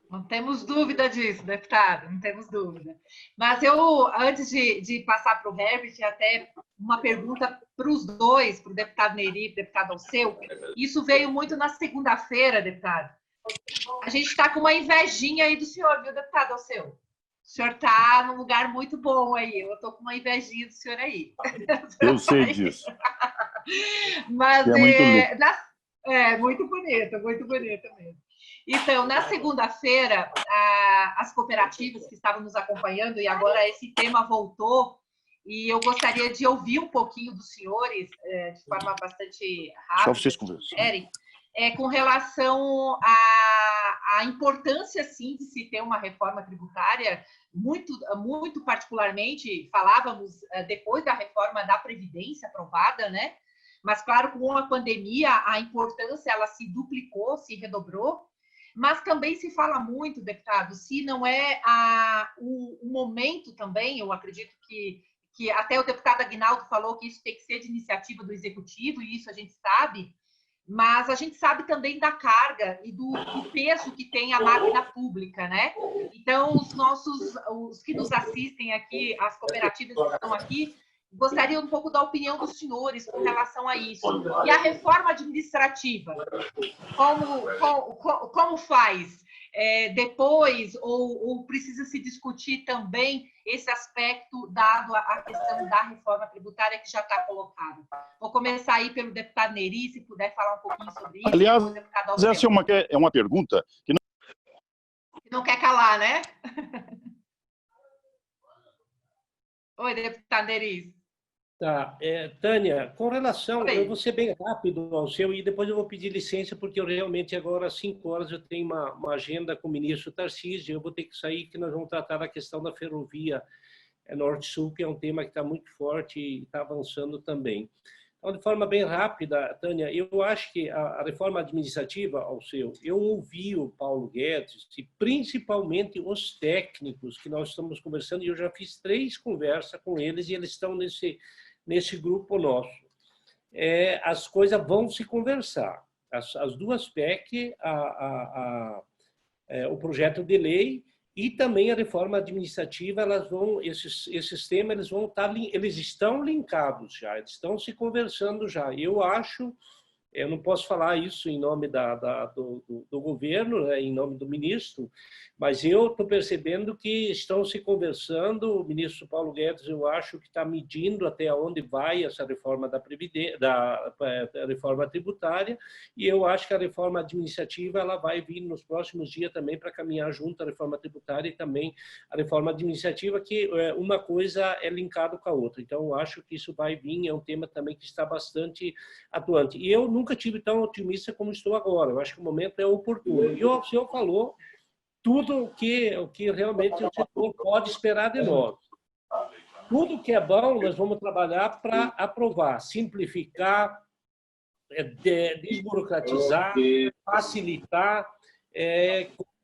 Não temos dúvida disso, deputado, não temos dúvida. Mas eu, antes de passar para o Herbert, até uma pergunta para os dois, para o deputado Neri e para o deputado Alceu. Isso veio muito na segunda-feira, deputado. A gente está com uma invejinha aí do senhor, viu, deputado Alceu? O senhor está num lugar muito bom aí. Eu estou com uma invejinha do senhor aí. Eu sei disso. Mas é muito lindo. Muito bonito mesmo. Então, na segunda-feira, as cooperativas que estavam nos acompanhando, e agora esse tema voltou, e eu gostaria de ouvir um pouquinho dos senhores, de forma bastante rápida. Só vocês conversam. Com relação à importância, sim, de se ter uma reforma tributária, muito particularmente, falávamos depois da reforma da Previdência aprovada, né? Mas, claro, com a pandemia, a importância ela se duplicou, se redobrou, mas também se fala muito, deputado, se não é o momento também, eu acredito que até o deputado Aguinaldo falou que isso tem que ser de iniciativa do Executivo, e isso a gente sabe, mas a gente sabe também da carga e do peso que tem a máquina pública, né? Então, os que nos assistem aqui, as cooperativas que estão aqui, gostaria um pouco da opinião dos senhores com relação a isso. E a reforma administrativa, como faz? Depois, ou precisa se discutir também esse aspecto dado a questão da reforma tributária que já está colocada? Vou começar aí pelo deputado Neri, se puder falar um pouquinho sobre isso. Aliás, essa é uma pergunta que não quer calar, né? Oi, deputado Neri. Tá, Tânia, com relação, eu vou ser bem rápido ao seu e depois eu vou pedir licença porque eu realmente agora às 5 horas eu tenho uma agenda com o ministro Tarcísio, eu vou ter que sair que nós vamos tratar da questão da ferrovia Norte-Sul, que é um tema que está muito forte e está avançando também. Então, de forma bem rápida, Tânia, eu acho que a reforma administrativa, eu ouvi o Paulo Guedes e principalmente os técnicos que nós estamos conversando, e eu já fiz 3 conversas com eles e eles estão nesse grupo nosso. As coisas vão se conversar. As duas PEC, o projeto de lei e também a reforma administrativa, esses temas eles estão linkados já, eles estão se conversando já. Eu não posso falar isso em nome do governo, né, em nome do ministro, mas eu estou percebendo que estão se conversando. O ministro Paulo Guedes, eu acho que está medindo até onde vai essa reforma da reforma tributária, e eu acho que a reforma administrativa ela vai vir nos próximos dias também para caminhar junto à reforma tributária e também a reforma administrativa, que uma coisa é linkada com a outra. Então, eu acho que isso vai vir, é um tema também que está bastante atuante. E eu nunca tive tão otimista como estou agora. Eu acho que o momento é oportuno. E o senhor falou tudo o que realmente o setor pode esperar de nós. Tudo que é bom, nós vamos trabalhar para aprovar, simplificar, desburocratizar, facilitar,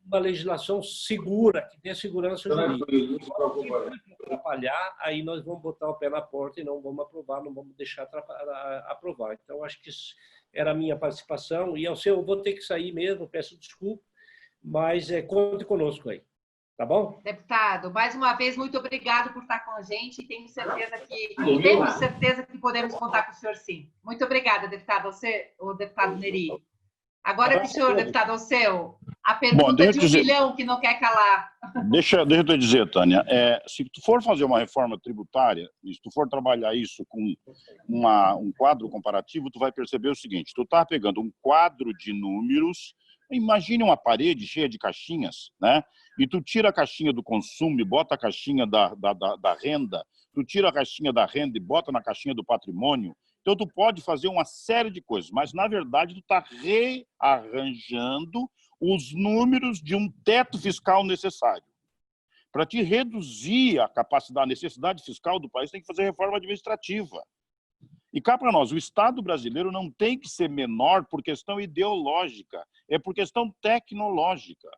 uma legislação segura, que dê segurança jurídica. Se atrapalhar, aí nós vamos botar o pé na porta e não vamos aprovar, não vamos deixar aprovar. Então, acho que isso era a minha participação. E eu vou ter que sair mesmo, peço desculpa, mas conte conosco aí. Tá bom? Deputado, mais uma vez, muito obrigado por estar com a gente e temos certeza que podemos contar com o senhor sim. Muito obrigada, deputado. O deputado Neri. Agora que o senhor, deputado, é o seu. A Bom, pergunta de 1 dizer, milhão que não quer calar. Deixa eu te dizer, Tânia, se tu for fazer uma reforma tributária, se tu for trabalhar isso com um quadro comparativo, tu vai perceber o seguinte: tu tá pegando um quadro de números, imagine uma parede cheia de caixinhas, né? E tu tira a caixinha do consumo e bota a caixinha da renda, tu tira a caixinha da renda e bota na caixinha do patrimônio. Então, tu pode fazer uma série de coisas, mas, na verdade, tu está rearranjando os números de um teto fiscal necessário. Para te reduzir a capacidade, a necessidade fiscal do país, tem que fazer reforma administrativa. E cá para nós, o Estado brasileiro não tem que ser menor por questão ideológica, é por questão tecnológica.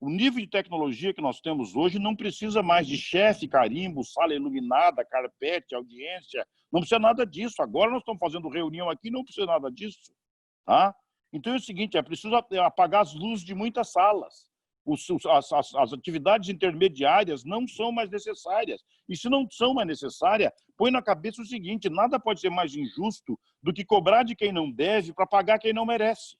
O nível de tecnologia que nós temos hoje não precisa mais de chefe, carimbo, sala iluminada, carpete, audiência, não precisa nada disso. Agora nós estamos fazendo reunião aqui, não precisa nada disso. Tá? Então é o seguinte, é preciso apagar as luzes de muitas salas. As atividades intermediárias não são mais necessárias. E se não são mais necessárias, põe na cabeça o seguinte: nada pode ser mais injusto do que cobrar de quem não deve para pagar quem não merece.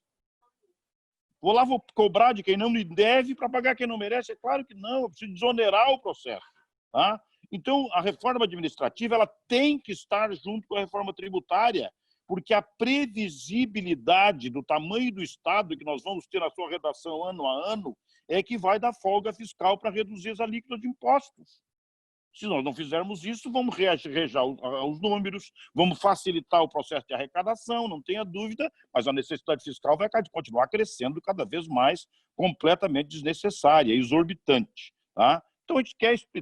Vou cobrar de quem não me deve para pagar quem não merece? É claro que não, eu preciso desonerar o processo. Tá? Então, a reforma administrativa ela tem que estar junto com a reforma tributária, porque a previsibilidade do tamanho do Estado que nós vamos ter na sua redação ano a ano é que vai dar folga fiscal para reduzir as alíquotas de impostos. Se nós não fizermos isso, vamos reajar os números, vamos facilitar o processo de arrecadação, não tenha dúvida, mas a necessidade fiscal vai continuar crescendo cada vez mais, completamente desnecessária, exorbitante. Tá? Então,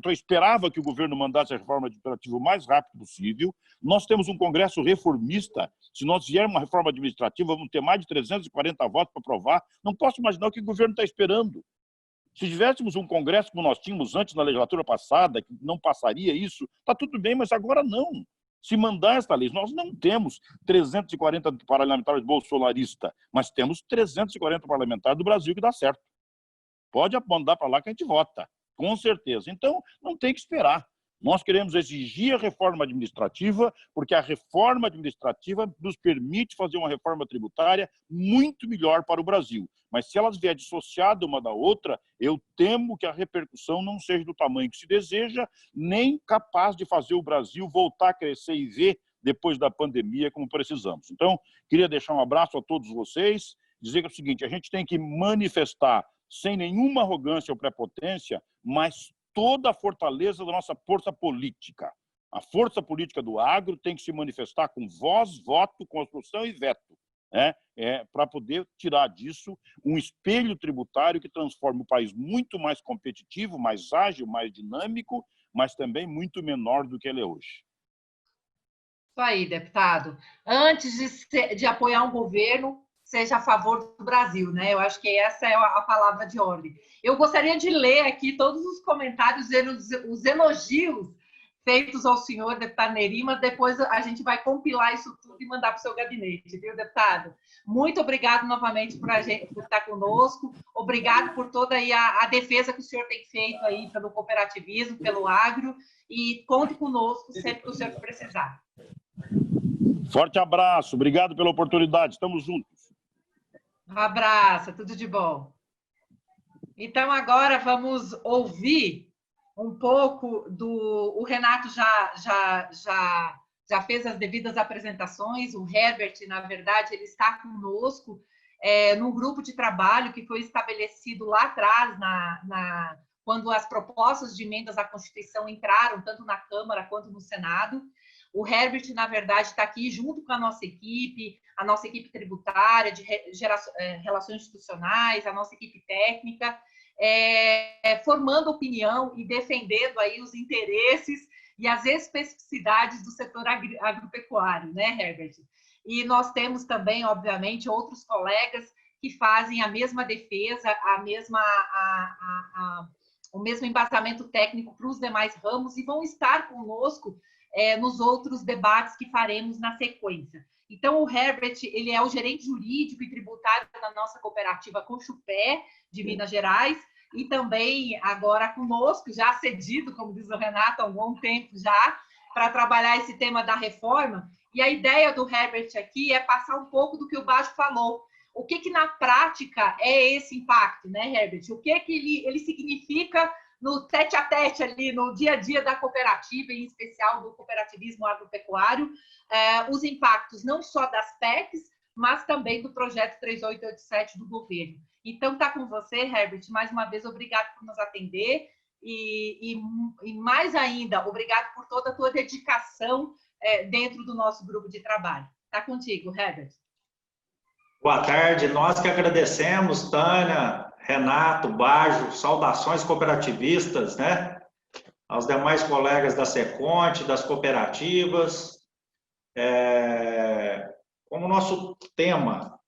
eu esperava que o governo mandasse a reforma administrativa o mais rápido possível. Nós temos um Congresso reformista. Se nós viermos uma reforma administrativa, vamos ter mais de 340 votos para aprovar. Não posso imaginar o que o governo está esperando. Se tivéssemos um Congresso como nós tínhamos antes na legislatura passada, que não passaria isso, está tudo bem, mas agora não. Se mandar esta lei, nós não temos 340 parlamentares bolsonaristas, mas temos 340 parlamentares do Brasil que dá certo. Pode mandar para lá que a gente vota, com certeza. Então, não tem que esperar. Nós queremos exigir a reforma administrativa, porque a reforma administrativa nos permite fazer uma reforma tributária muito melhor para o Brasil. Mas se elas vier dissociadas uma da outra, eu temo que a repercussão não seja do tamanho que se deseja, nem capaz de fazer o Brasil voltar a crescer e ver depois da pandemia como precisamos. Então, queria deixar um abraço a todos vocês, dizer que é o seguinte: a gente tem que manifestar sem nenhuma arrogância ou prepotência, mas toda a fortaleza da nossa força política. A força política do agro tem que se manifestar com voz, voto, construção e veto, né? Para poder tirar disso um espelho tributário que transforme o país muito mais competitivo, mais ágil, mais dinâmico, mas também muito menor do que ele é hoje. Isso aí, deputado. Antes de apoiar um governo, seja a favor do Brasil, né? Eu acho que essa é a palavra de ordem. Eu gostaria de ler aqui todos os comentários, os elogios feitos ao senhor, deputado Neri, mas depois a gente vai compilar isso tudo e mandar para o seu gabinete, viu, deputado? Muito obrigado novamente por estar conosco, obrigado por toda aí a defesa que o senhor tem feito aí pelo cooperativismo, pelo agro, e conte conosco sempre que o senhor precisar. Forte abraço, obrigado pela oportunidade, estamos juntos. Um abraço, tudo de bom. Então, agora vamos ouvir um pouco do... O Renato já fez as devidas apresentações, o Herbert, na verdade, ele está conosco num grupo de trabalho que foi estabelecido lá atrás, quando as propostas de emendas à Constituição entraram, tanto na Câmara quanto no Senado. O Herbert, na verdade, está aqui junto com a nossa equipe tributária, de relações institucionais, a nossa equipe técnica, formando opinião e defendendo aí os interesses e as especificidades do setor agropecuário, né, Herbert? E nós temos também, obviamente, outros colegas que fazem a mesma defesa, o mesmo embasamento técnico para os demais ramos e vão estar conosco nos outros debates que faremos na sequência. Então, o Herbert, ele é o gerente jurídico e tributário da nossa cooperativa Conchupé, de Minas Gerais, e também agora conosco, já cedido, como diz o Renato, há um bom tempo já, para trabalhar esse tema da reforma. E a ideia do Herbert aqui é passar um pouco do que o Bajo falou, o que na prática é esse impacto, né, Herbert? O que ele significa no tete-a-tete ali, no dia a dia da cooperativa, em especial do cooperativismo agropecuário, os impactos não só das PECs, mas também do projeto 3887 do governo. Então, está com você, Herbert, mais uma vez, obrigado por nos atender e mais ainda, obrigado por toda a tua dedicação dentro do nosso grupo de trabalho. Está contigo, Herbert. Boa tarde, nós que agradecemos, Tânia, Renato, Bajo, saudações cooperativistas, né? Aos demais colegas da Seconte, das cooperativas. Como nosso tema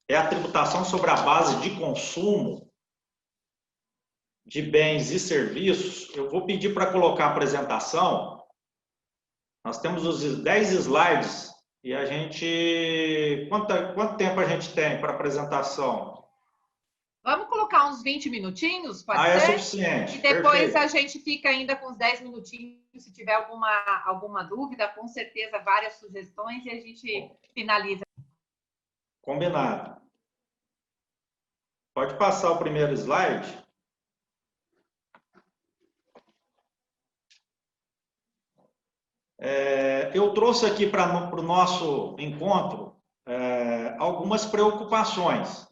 é a tributação sobre a base de consumo de bens e serviços, eu vou pedir para colocar a apresentação. Nós temos os 10 slides e a gente... Quanto tempo a gente tem para apresentação? Vamos colocar uns 20 minutinhos, pode ser? É suficiente. E depois Perfeito. A gente fica ainda com uns 10 minutinhos, se tiver alguma dúvida, com certeza várias sugestões, e a gente finaliza. Combinado. Pode passar o primeiro slide. Eu trouxe aqui para o nosso encontro algumas preocupações.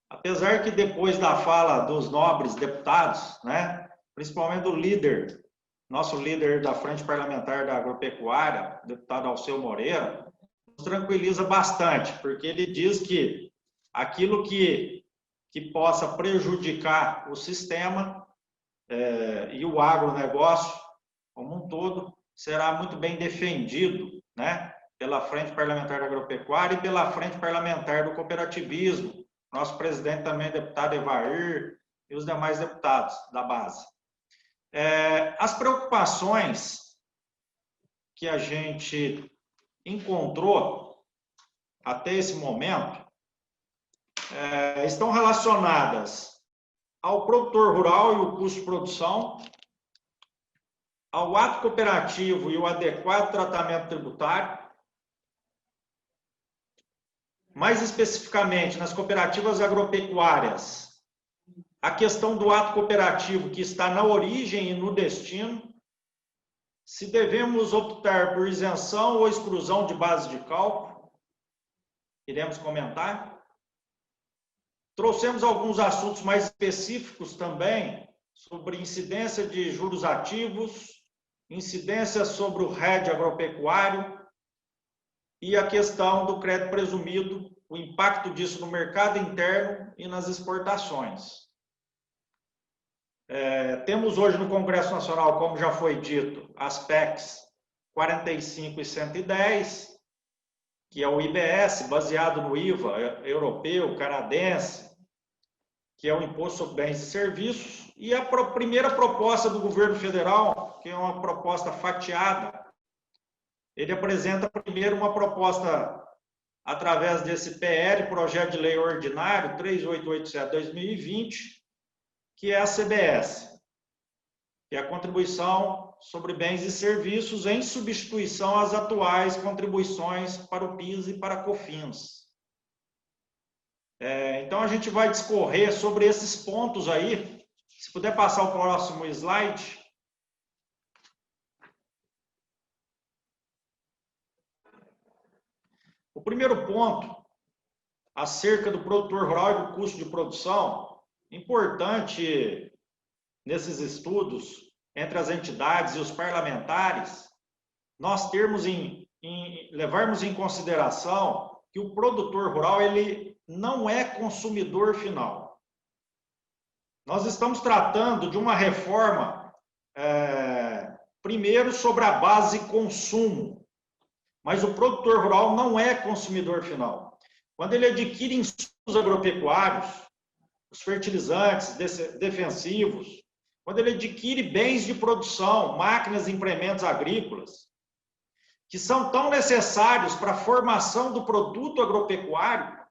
Apesar que depois da fala dos nobres deputados, né, principalmente do líder, nosso líder da Frente Parlamentar da Agropecuária, deputado Alceu Moreira, nos tranquiliza bastante, porque ele diz que aquilo que possa prejudicar o sistema e o agronegócio como um todo será muito bem defendido, né, pela Frente Parlamentar da Agropecuária e pela Frente Parlamentar do Cooperativismo, nosso presidente também, deputado Evair, e os demais deputados da base. As preocupações que a gente encontrou até esse momento estão relacionadas ao produtor rural e o custo de produção, ao ato cooperativo e o adequado tratamento tributário, mais especificamente nas cooperativas agropecuárias, a questão do ato cooperativo que está na origem e no destino, se devemos optar por isenção ou exclusão de base de cálculo, iremos comentar. Trouxemos alguns assuntos mais específicos também, sobre incidência de juros ativos, incidência sobre o RED agropecuário e a questão do crédito presumido, o impacto disso no mercado interno e nas exportações. Temos hoje no Congresso Nacional, como já foi dito, as PECs 45 e 110, que é o IBS, baseado no IVA europeu, canadense, que é o Imposto sobre Bens e Serviços, e a primeira proposta do governo federal, que é uma proposta fatiada. Ele apresenta primeiro uma proposta através desse PL, Projeto de Lei Ordinário 3887/2020, que é a CBS, que é a Contribuição sobre Bens e Serviços em substituição às atuais contribuições para o PIS e para a COFINS. Então, a gente vai discorrer sobre esses pontos aí. Se puder passar o próximo slide. O primeiro ponto, acerca do produtor rural e do custo de produção, importante nesses estudos entre as entidades e os parlamentares, nós levarmos em consideração que o produtor rural ele não é consumidor final. Nós estamos tratando de uma reforma, primeiro, sobre a base consumo, mas o produtor rural não é consumidor final. Quando ele adquire insumos agropecuários, os fertilizantes defensivos, quando ele adquire bens de produção, máquinas e implementos agrícolas, que são tão necessários para a formação do produto agropecuário,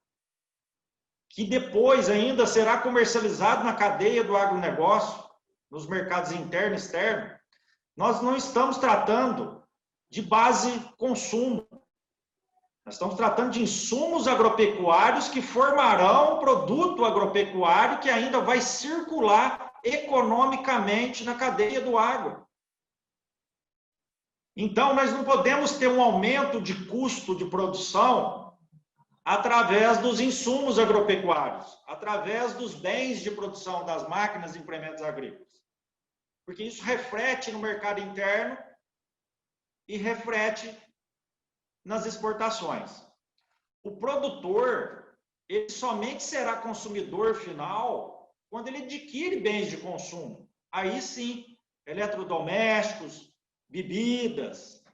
que depois ainda será comercializado na cadeia do agronegócio, nos mercados interno e externo, nós não estamos tratando de base consumo. Nós estamos tratando de insumos agropecuários que formarão um produto agropecuário que ainda vai circular economicamente na cadeia do agro. Então, nós não podemos ter um aumento de custo de produção através dos insumos agropecuários, através dos bens de produção das máquinas e implementos agrícolas. Porque isso reflete no mercado interno e reflete nas exportações. O produtor, ele somente será consumidor final quando ele adquire bens de consumo. Aí sim, eletrodomésticos, bebidas.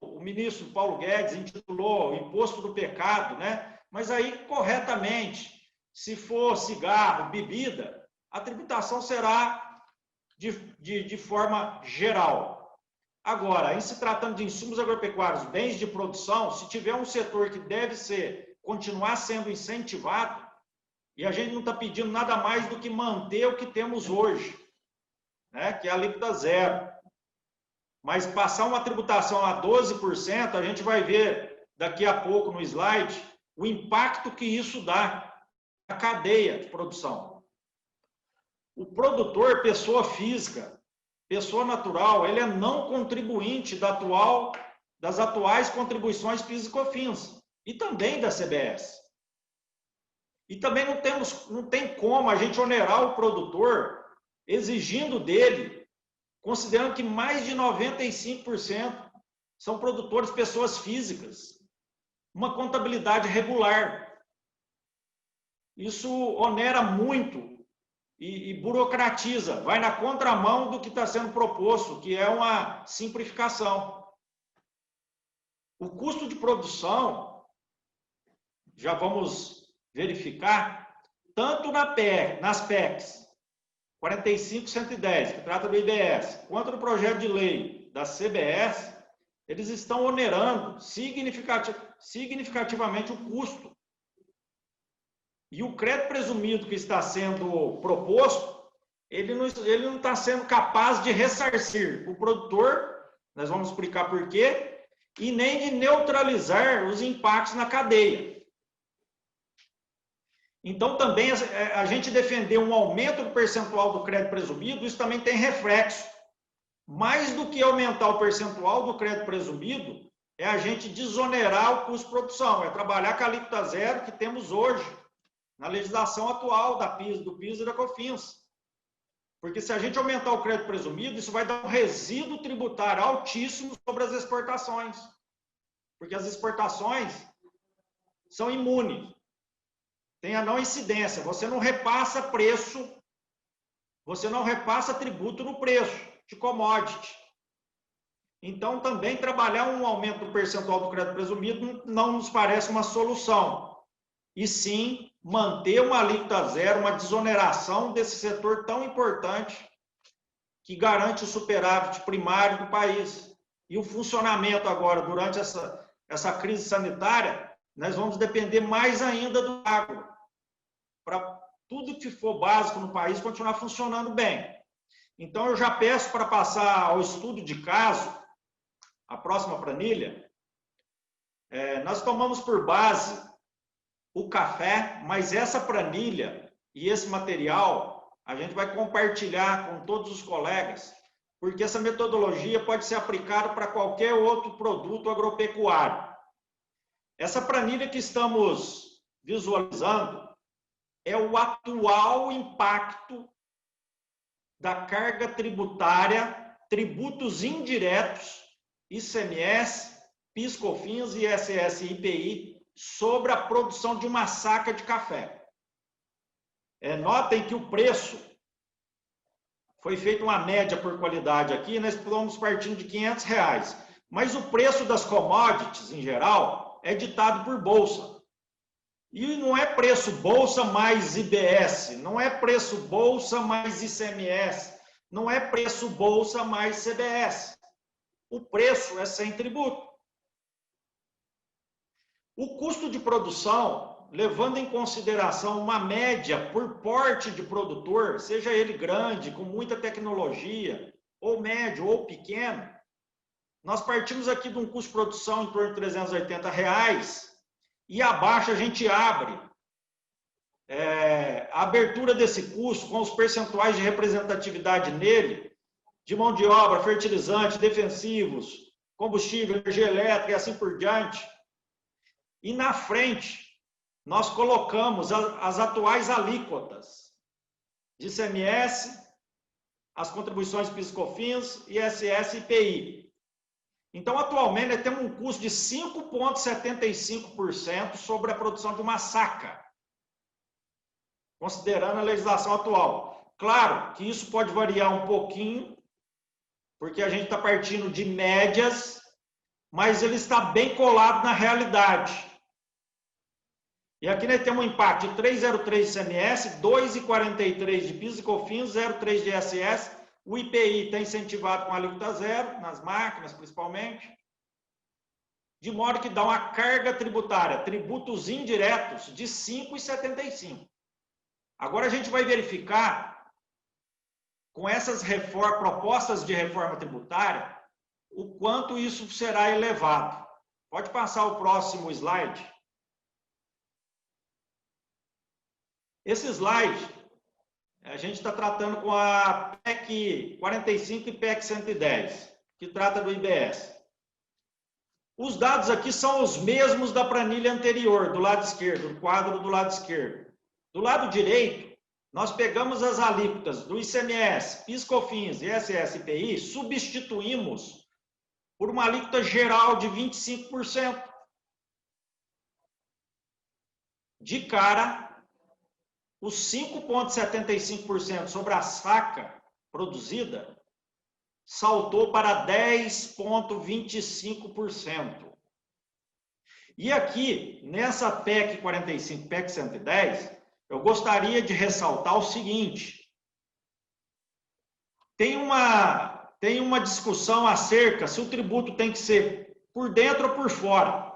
O ministro Paulo Guedes intitulou Imposto do Pecado, né? Mas aí, corretamente, se for cigarro, bebida, a tributação será de forma geral. Agora, em se tratando de insumos agropecuários, bens de produção, se tiver um setor que deve continuar sendo incentivado, e a gente não está pedindo nada mais do que manter o que temos hoje, né, que é a alíquota zero. Mas passar uma tributação a 12%, a gente vai ver daqui a pouco no slide o impacto que isso dá na cadeia de produção. O produtor, pessoa física, pessoa natural, ele é não contribuinte das atuais contribuições PIS e COFINS e também da CBS. E também não tem como a gente onerar o produtor exigindo dele, considerando que mais de 95% são produtores pessoas físicas, uma contabilidade regular. Isso onera muito e burocratiza, vai na contramão do que está sendo proposto, que é uma simplificação. O custo de produção, já vamos verificar, tanto nas PECs 45.110, que trata do IBS, quanto no projeto de lei da CBS, eles estão onerando significativamente o custo. E o crédito presumido que está sendo proposto, ele não está sendo capaz de ressarcir o produtor, nós vamos explicar por quê, e nem de neutralizar os impactos na cadeia. Então, também a gente defender um aumento do percentual do crédito presumido, isso também tem reflexo. Mais do que aumentar o percentual do crédito presumido, é a gente desonerar o custo de produção, é trabalhar com a alíquota zero que temos hoje, na legislação atual do PIS e da COFINS. Porque se a gente aumentar o crédito presumido, isso vai dar um resíduo tributário altíssimo sobre as exportações. Porque as exportações são imunes. Tem a não incidência. Você não repassa preço, você não repassa tributo no preço de commodity. Então, também trabalhar um aumento do percentual do crédito presumido não nos parece uma solução. E sim, manter uma alíquota zero, uma desoneração desse setor tão importante que garante o superávit primário do país. E o funcionamento agora, durante essa crise sanitária, nós vamos depender mais ainda do agro, para tudo que for básico no país continuar funcionando bem. Então, eu já peço para passar ao estudo de caso, a próxima planilha. Nós tomamos por base o café, mas essa planilha e esse material a gente vai compartilhar com todos os colegas, porque essa metodologia pode ser aplicada para qualquer outro produto agropecuário. Essa planilha que estamos visualizando é o atual impacto da carga tributária, tributos indiretos, ICMS, PIS, COFINS, ISS e IPI, sobre a produção de uma saca de café. Notem que o preço foi feita uma média por qualidade aqui, nós estamos partindo de R$500, mas o preço das commodities, em geral, é ditado por bolsa. E não é preço bolsa mais IBS, não é preço bolsa mais ICMS, não é preço bolsa mais CBS. O preço é sem tributo. O custo de produção, levando em consideração uma média por porte de produtor, seja ele grande, com muita tecnologia, ou médio ou pequeno, nós partimos aqui de um custo de produção em torno de R$380, e abaixo a gente abre a abertura desse custo com os percentuais de representatividade nele, de mão de obra, fertilizante, defensivos, combustível, energia elétrica e assim por diante. E na frente, nós colocamos as atuais alíquotas de ICMS, as contribuições PIS/COFINS, ISS e IPI. Então, atualmente, nós temos um custo de 5,75% sobre a produção de uma saca, considerando a legislação atual. Claro que isso pode variar um pouquinho, porque a gente está partindo de médias, mas ele está bem colado na realidade. E aqui nós temos um impacto de 3,03 de ICMS, 2,43 de PIS e COFINS, 0,3 de ISS. O IPI está incentivado com alíquota zero, nas máquinas principalmente, de modo que dá uma carga tributária, tributos indiretos, de 5,75. Agora a gente vai verificar, com essas propostas de reforma tributária, o quanto isso será elevado. Pode passar o próximo slide. Esse slide, a gente está tratando com a PEC 45 e PEC 110, que trata do IBS. Os dados aqui são os mesmos da planilha anterior, do lado esquerdo, do quadro do lado esquerdo. Do lado direito, nós pegamos as alíquotas do ICMS, PIS/COFINS, ISS e IPI, substituímos por uma alíquota geral de 25%. De cara, os 5,75% sobre a saca produzida saltou para 10,25%. E aqui, nessa PEC 45, PEC 110, eu gostaria de ressaltar o seguinte: tem uma discussão acerca se o tributo tem que ser por dentro ou por fora.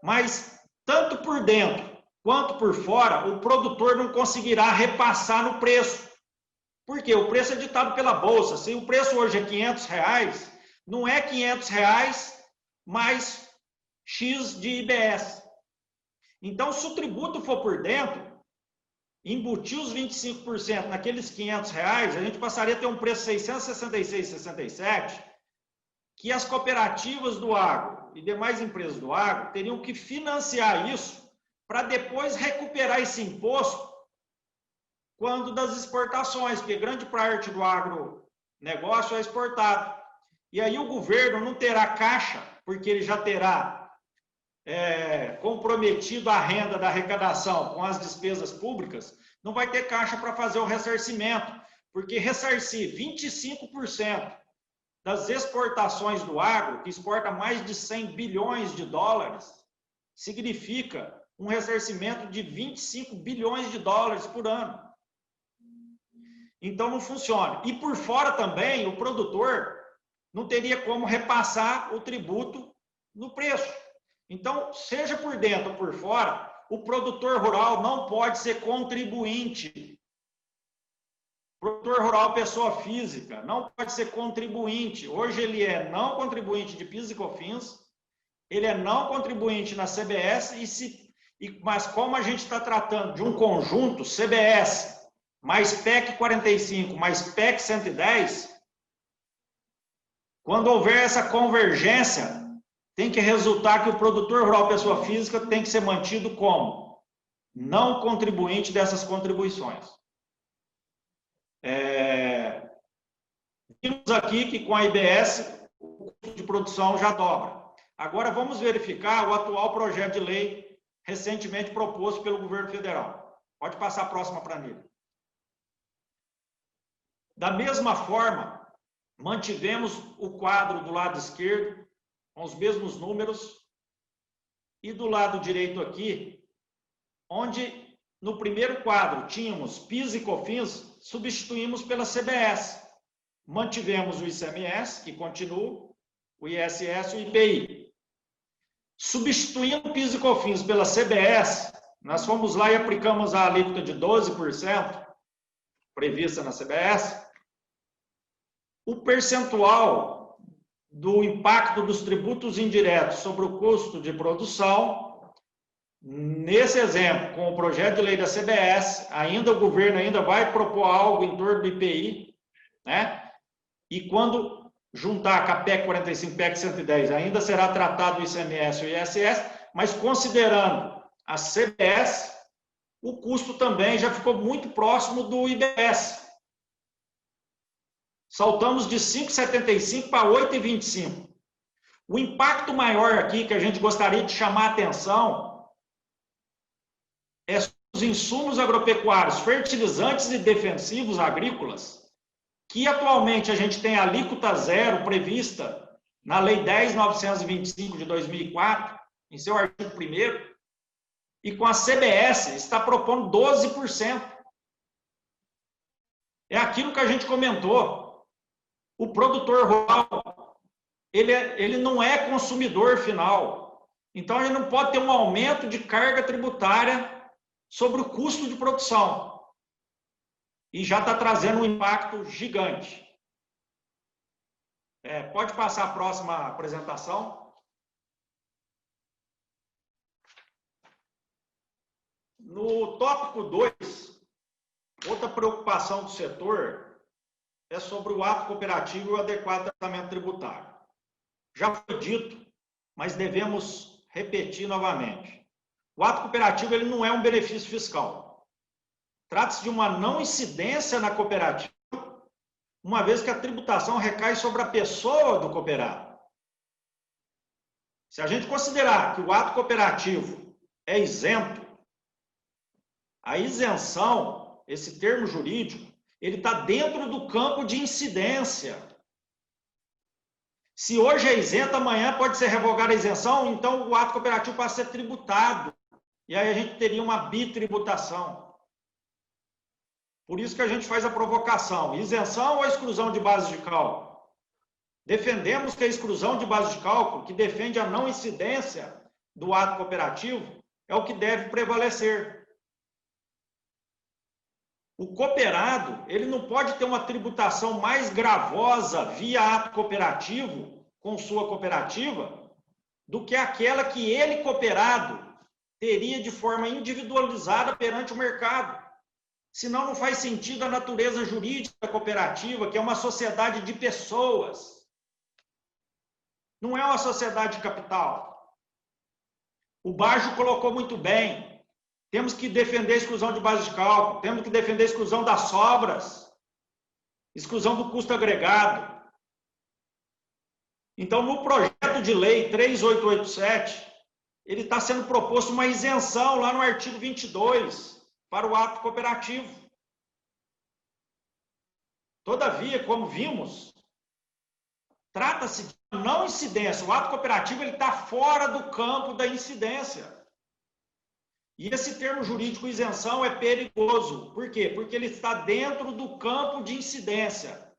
Mas, tanto por dentro quanto por fora, o produtor não conseguirá repassar no preço. Por quê? O preço é ditado pela Bolsa. Se o preço hoje é R$500, não é R$500 mais X de IBS. Então, se o tributo for por dentro, embutir os 25% naqueles R$500, a gente passaria a ter um preço de 666,67, que as cooperativas do agro e demais empresas do agro teriam que financiar isso para depois recuperar esse imposto quando das exportações, porque grande parte do agronegócio é exportado. E aí o governo não terá caixa, porque ele já terá comprometido a renda da arrecadação com as despesas públicas, não vai ter caixa para fazer o ressarcimento, porque ressarcir 25% das exportações do agro, que exporta mais de 100 bilhões de dólares, significa um ressarcimento de 25 bilhões de dólares por ano. Então, não funciona. E por fora também, o produtor não teria como repassar o tributo no preço. Então, seja por dentro ou por fora, o produtor rural não pode ser contribuinte. O produtor rural, pessoa física, não pode ser contribuinte. Hoje ele é não contribuinte de PIS e COFINS, ele é não contribuinte na CBS, mas como a gente está tratando de um conjunto, CBS, mais PEC 45, mais PEC 110, quando houver essa convergência, tem que resultar que o produtor rural, pessoa física, tem que ser mantido como não contribuinte dessas contribuições. Vimos aqui que com a IBS, o custo de produção já dobra. Agora vamos verificar o atual projeto de lei recentemente proposto pelo governo federal. Pode passar a próxima planilha. Da mesma forma, mantivemos o quadro do lado esquerdo, com os mesmos números, e do lado direito aqui, onde no primeiro quadro tínhamos PIS e COFINS, substituímos pela CBS. Mantivemos o ICMS, que continua, o ISS e o IPI. Substituindo o PIS e COFINS pela CBS, nós fomos lá e aplicamos a alíquota de 12%, prevista na CBS. O percentual do impacto dos tributos indiretos sobre o custo de produção. Nesse exemplo, com o projeto de lei da CBS, ainda o governo ainda vai propor algo em torno do IPI, né? E quando juntar com a PEC 45, PEC 110, ainda será tratado o ICMS e o ISS, mas considerando a CBS, o custo também já ficou muito próximo do IBS. Saltamos de 5,75 para 8,25. O impacto maior aqui que a gente gostaria de chamar a atenção é os insumos agropecuários, fertilizantes e defensivos agrícolas, que atualmente a gente tem alíquota zero prevista na Lei 10.925 de 2004, em seu artigo 1º, e com a CBS está propondo 12%. É aquilo que a gente comentou. O produtor rural, ele não é consumidor final. Então, ele não pode ter um aumento de carga tributária sobre o custo de produção. E já está trazendo um impacto gigante. Pode passar a próxima apresentação. No tópico 2, outra preocupação do setor é sobre o ato cooperativo e o adequado tratamento tributário. Já foi dito, mas devemos repetir novamente. O ato cooperativo ele não é um benefício fiscal. Trata-se de uma não incidência na cooperativa, uma vez que a tributação recai sobre a pessoa do cooperado. Se a gente considerar que o ato cooperativo é isento, a isenção, esse termo jurídico, ele está dentro do campo de incidência. Se hoje é isento, amanhã pode ser revogada a isenção, então o ato cooperativo passa a ser tributado. E aí a gente teria uma bitributação. Por isso que a gente faz a provocação. Isenção ou exclusão de base de cálculo? Defendemos que a exclusão de base de cálculo, que defende a não incidência do ato cooperativo, é o que deve prevalecer. O cooperado, ele não pode ter uma tributação mais gravosa via ato cooperativo, com sua cooperativa, do que aquela que ele, cooperado, teria de forma individualizada perante o mercado. Senão não faz sentido a natureza jurídica da cooperativa, que é uma sociedade de pessoas. Não é uma sociedade de capital. O Baggio colocou muito bem. Temos que defender a exclusão de base de cálculo, temos que defender a exclusão das sobras, exclusão do custo agregado. Então, no projeto de lei 3887, ele está sendo proposto uma isenção lá no artigo 22 para o ato cooperativo. Todavia, como vimos, trata-se de não incidência. O ato cooperativo ele está fora do campo da incidência. E esse termo jurídico isenção é perigoso. Por quê? Porque ele está dentro do campo de incidência.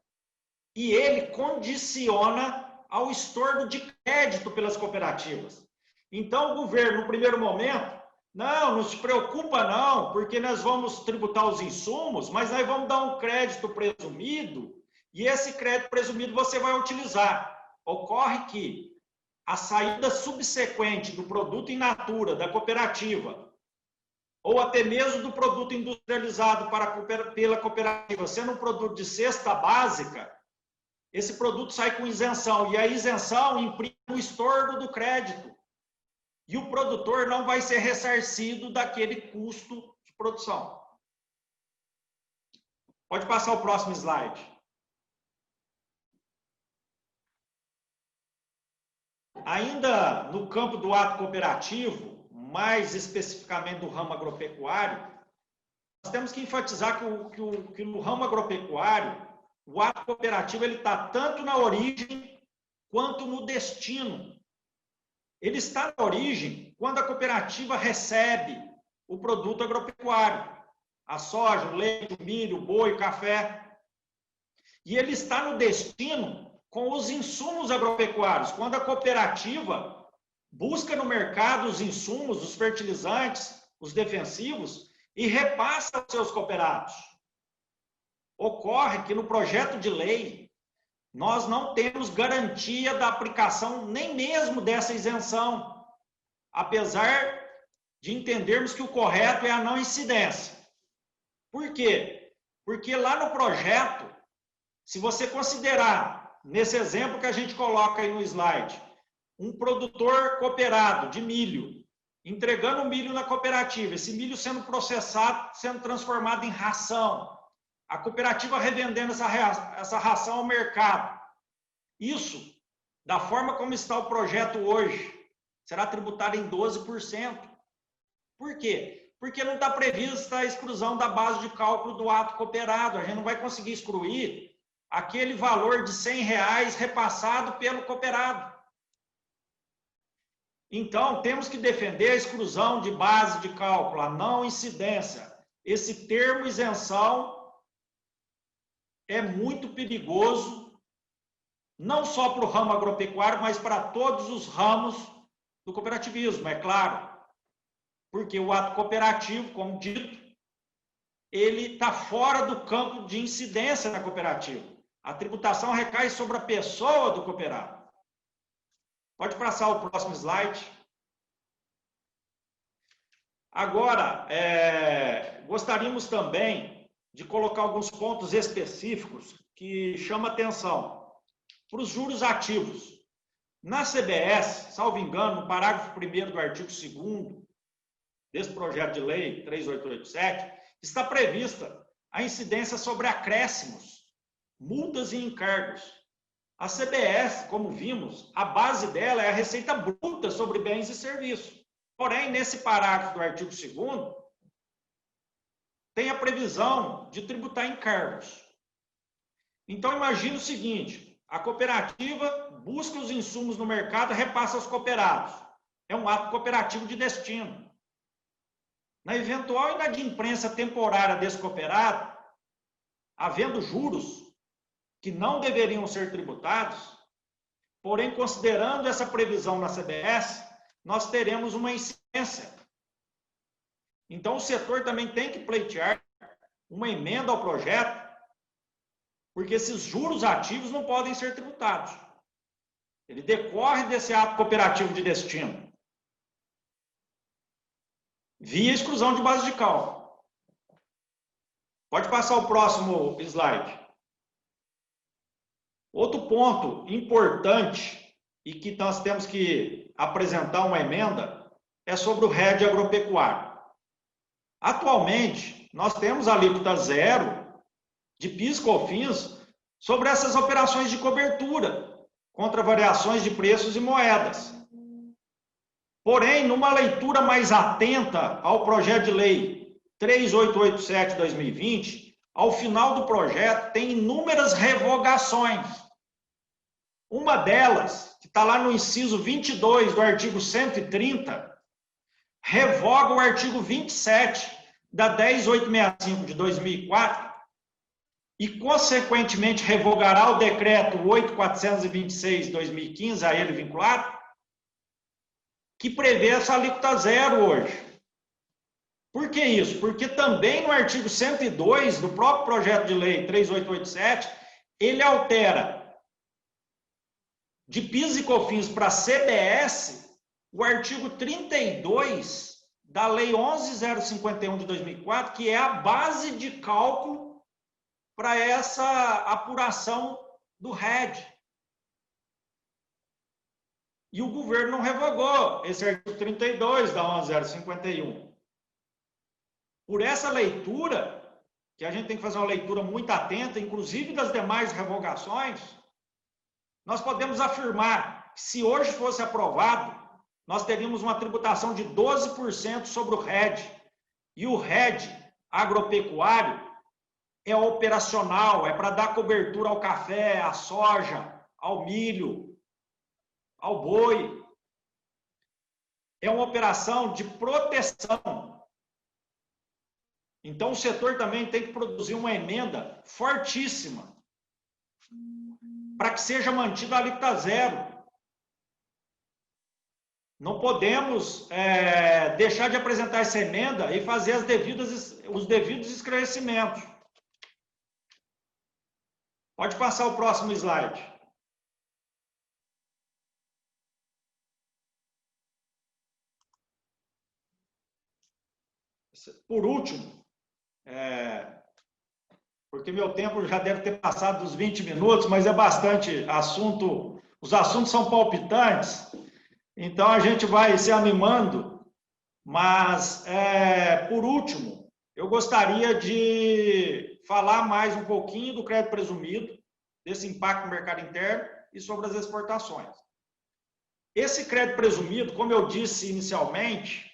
E ele condiciona ao estorno de crédito pelas cooperativas. Então, o governo, no primeiro momento, não se preocupa não, porque nós vamos tributar os insumos, mas nós vamos dar um crédito presumido, e esse crédito presumido você vai utilizar. Ocorre que a saída subsequente do produto in natura da cooperativa, ou até mesmo do produto industrializado pela cooperativa, sendo um produto de cesta básica, esse produto sai com isenção, e a isenção imprime o estorno do crédito, e o produtor não vai ser ressarcido daquele custo de produção. Pode passar o próximo slide. Ainda no campo do ato cooperativo, mais especificamente do ramo agropecuário, nós temos que enfatizar que no ramo agropecuário, o ato cooperativo está tanto na origem quanto no destino. Ele está na origem quando a cooperativa recebe o produto agropecuário, a soja, o leite, o milho, o boi, o café. E ele está no destino com os insumos agropecuários, quando a cooperativa busca no mercado os insumos, os fertilizantes, os defensivos e repassa aos seus cooperados. Ocorre que no projeto de lei nós não temos garantia da aplicação nem mesmo dessa isenção, apesar de entendermos que o correto é a não incidência. Por quê? Porque lá no projeto, se você considerar, nesse exemplo que a gente coloca aí no slide, um produtor cooperado de milho, entregando milho na cooperativa, esse milho sendo processado, sendo transformado em ração, a cooperativa revendendo essa ração ao mercado. Isso, da forma como está o projeto hoje, será tributado em 12%. Por quê? Porque não está prevista a exclusão da base de cálculo do ato cooperado. A gente não vai conseguir excluir aquele valor de R$100 repassado pelo cooperado. Então, temos que defender a exclusão de base de cálculo, a não incidência. Esse termo isenção é muito perigoso, não só para o ramo agropecuário, mas para todos os ramos do cooperativismo, é claro. Porque o ato cooperativo, como dito, ele está fora do campo de incidência na cooperativa. A tributação recai sobre a pessoa do cooperado. Pode passar o próximo slide. Agora, gostaríamos também de colocar alguns pontos específicos que chamam atenção para os juros ativos. Na CBS, salvo engano, no parágrafo 1º do artigo 2º desse projeto de lei 3887, está prevista a incidência sobre acréscimos, multas e encargos. A CBS, como vimos, a base dela é a receita bruta sobre bens e serviços. Porém, nesse parágrafo do artigo 2º, tem a previsão de tributar encargos. Então, imagine o seguinte, a cooperativa busca os insumos no mercado e repassa aos cooperados. É um ato cooperativo de destino. Na eventual inadimplência temporária desse cooperado, havendo juros que não deveriam ser tributados, porém, considerando essa previsão na CBS, nós teremos uma incidência. Então, o setor também tem que pleitear uma emenda ao projeto, porque esses juros ativos não podem ser tributados. Ele decorre desse ato cooperativo de destino, via exclusão de base de cálculo. Pode passar o próximo slide. Outro ponto importante e que nós temos que apresentar uma emenda é sobre o RED agropecuário. Atualmente, nós temos a alíquota zero de PIS e COFINS sobre essas operações de cobertura contra variações de preços e moedas. Porém, numa leitura mais atenta ao projeto de lei 3887/2020, ao final do projeto tem inúmeras revogações. Uma delas, que está lá no inciso 22 do artigo 130, revoga o artigo 27 da 10.865 de 2004 e, consequentemente, revogará o decreto 8.426 de 2015, a ele vinculado, que prevê essa alíquota zero hoje. Por que isso? Porque também no artigo 102 do próprio projeto de lei 3887, ele altera de PIS e COFINS para CBS o artigo 32 da lei 11.051 de 2004, que é a base de cálculo para essa apuração do RED. E o governo não revogou esse artigo 32 da 11.051. Por essa leitura, que a gente tem que fazer uma leitura muito atenta, inclusive das demais revogações, nós podemos afirmar que, se hoje fosse aprovado, nós teríamos uma tributação de 12% sobre o RED. E o RED agropecuário é operacional, é para dar cobertura ao café, à soja, ao milho, ao boi. É uma operação de proteção. Então, o setor também tem que produzir uma emenda fortíssima para que seja mantida a alíquota zero. Não podemos deixar de apresentar essa emenda e fazer os devidos esclarecimentos. Pode passar o próximo slide. Por último, porque meu tempo já deve ter passado dos 20 minutos, mas é bastante assunto, os assuntos são palpitantes, então a gente vai se animando, mas, por último, eu gostaria de falar mais um pouquinho do crédito presumido, desse impacto no mercado interno e sobre as exportações. Esse crédito presumido, como eu disse inicialmente,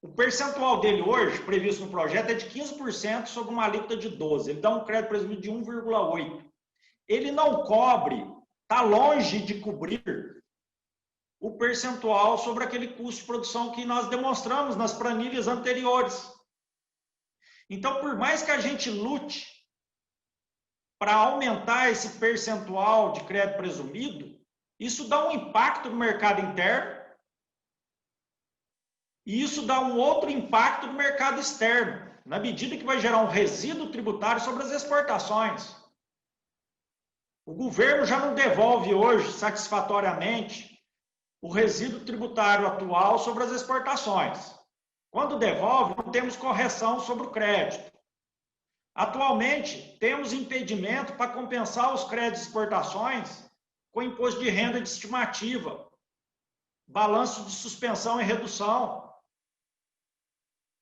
o percentual dele hoje, previsto no projeto, é de 15% sobre uma alíquota de 12%. Ele dá um crédito presumido de 1,8%. Ele não cobre, está longe de cobrir o percentual sobre aquele custo de produção que nós demonstramos nas planilhas anteriores. Então, por mais que a gente lute para aumentar esse percentual de crédito presumido, isso dá um impacto no mercado interno, e isso dá um outro impacto no mercado externo, na medida que vai gerar um resíduo tributário sobre as exportações. O governo já não devolve hoje, satisfatoriamente, o resíduo tributário atual sobre as exportações. Quando devolve, não temos correção sobre o crédito. Atualmente, temos impedimento para compensar os créditos de exportações com imposto de renda de estimativa, balanço de suspensão e redução.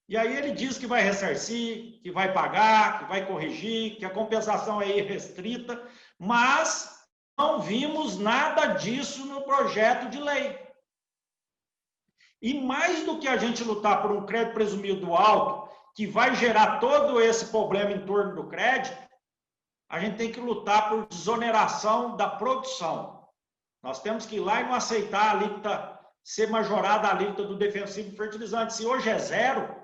E aí ele diz que vai ressarcir, que vai pagar, que vai corrigir, que a compensação é irrestrita, mas não vimos nada disso no projeto de lei. E mais do que a gente lutar por um crédito presumido alto, que vai gerar todo esse problema em torno do crédito, a gente tem que lutar por desoneração da produção. Nós temos que ir lá e não aceitar a alíquota, ser majorada a alíquota do defensivo e fertilizante. Se hoje é 0%,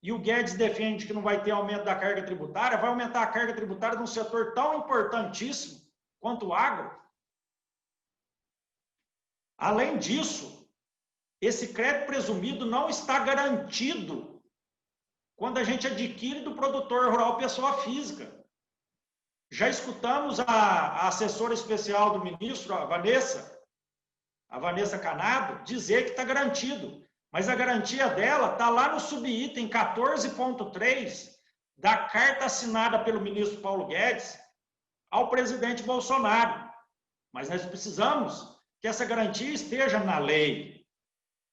e o Guedes defende que não vai ter aumento da carga tributária, vai aumentar a carga tributária de um setor tão importantíssimo quanto o agro. Além disso, esse crédito presumido não está garantido quando a gente adquire do produtor rural pessoa física. Já escutamos a assessora especial do ministro, a Vanessa Canado, dizer que está garantido. Mas a garantia dela está lá no subitem 14.3 da carta assinada pelo ministro Paulo Guedes ao presidente Bolsonaro. Mas nós precisamos que essa garantia esteja na lei.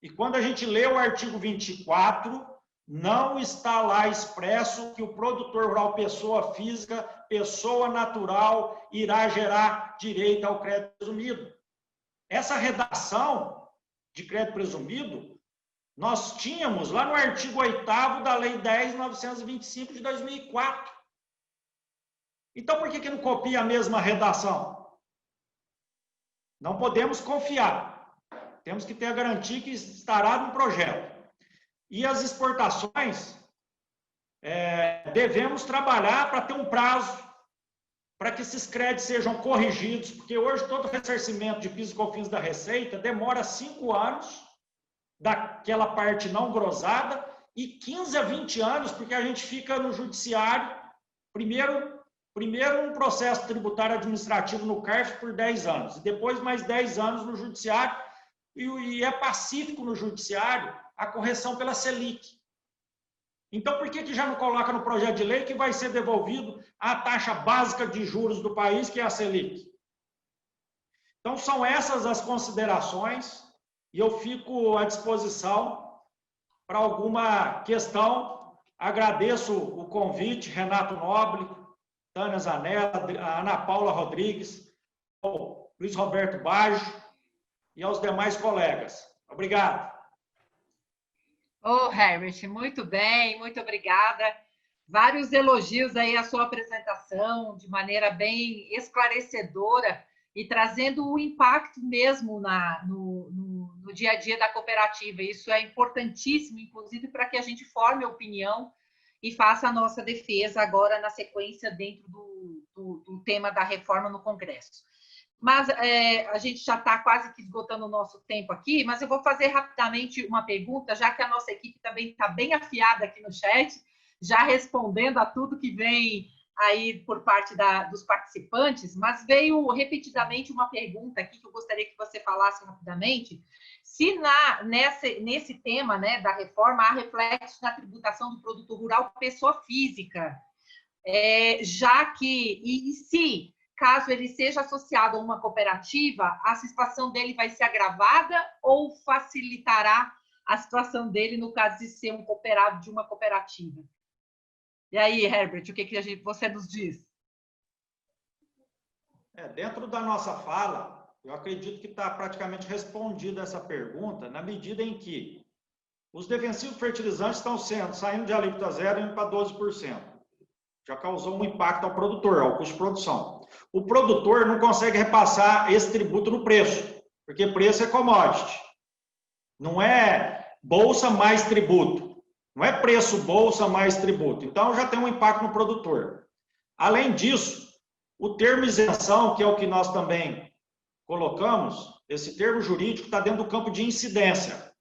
E quando a gente lê o artigo 24, não está lá expresso que o produtor rural, pessoa física, pessoa natural, irá gerar direito ao crédito presumido. Essa redação de crédito presumido nós tínhamos lá no artigo 8º da Lei 10.925 de 2004. Então, por que não copia a mesma redação? Não podemos confiar. Temos que ter a garantia que estará no projeto. E as exportações, devemos trabalhar para ter um prazo para que esses créditos sejam corrigidos, porque hoje todo ressarcimento de PIS e COFINS da Receita demora 5 anos daquela parte não grosada e 15 a 20 anos, porque a gente fica no judiciário, primeiro um processo tributário administrativo no CARF por 10 anos, e depois mais 10 anos no judiciário, e é pacífico no judiciário a correção pela Selic. Então, por que já não coloca no projeto de lei que vai ser devolvido a taxa básica de juros do país, que é a Selic? Então, são essas as considerações. E eu fico à disposição para alguma questão. Agradeço o convite, Renato Nobre, Tânia Zanella, a Ana Paula Rodrigues, ao Luiz Roberto Baggio e aos demais colegas. Obrigado. Herbert, muito bem, muito obrigada. Vários elogios aí à sua apresentação, de maneira bem esclarecedora e trazendo o impacto mesmo no dia a dia da cooperativa. Isso é importantíssimo, inclusive, para que a gente forme opinião e faça a nossa defesa agora na sequência dentro do tema da reforma no Congresso. Mas a gente já está quase que esgotando o nosso tempo aqui, mas eu vou fazer rapidamente uma pergunta, já que a nossa equipe também está bem afiada aqui no chat, já respondendo a tudo que vem aí por parte dos participantes, mas veio repetidamente uma pergunta aqui que eu gostaria que você falasse rapidamente, se nesse tema, né, da reforma há reflexos na tributação do produto rural pessoa física, já que, e se, caso ele seja associado a uma cooperativa, a situação dele vai ser agravada ou facilitará a situação dele no caso de ser um cooperado de uma cooperativa? E aí, Herbert, o que você nos diz? Dentro da nossa fala, eu acredito que está praticamente respondida essa pergunta, na medida em que os defensivos fertilizantes estão saindo de alíquota zero indo para 12%. Já causou um impacto ao produtor, ao custo de produção. O produtor não consegue repassar esse tributo no preço, porque preço é commodity. Não é bolsa mais tributo. Não é preço bolsa mais tributo. Então, já tem um impacto no produtor. Além disso, o termo isenção, que é o que nós também colocamos, esse termo jurídico está dentro do campo de incidência.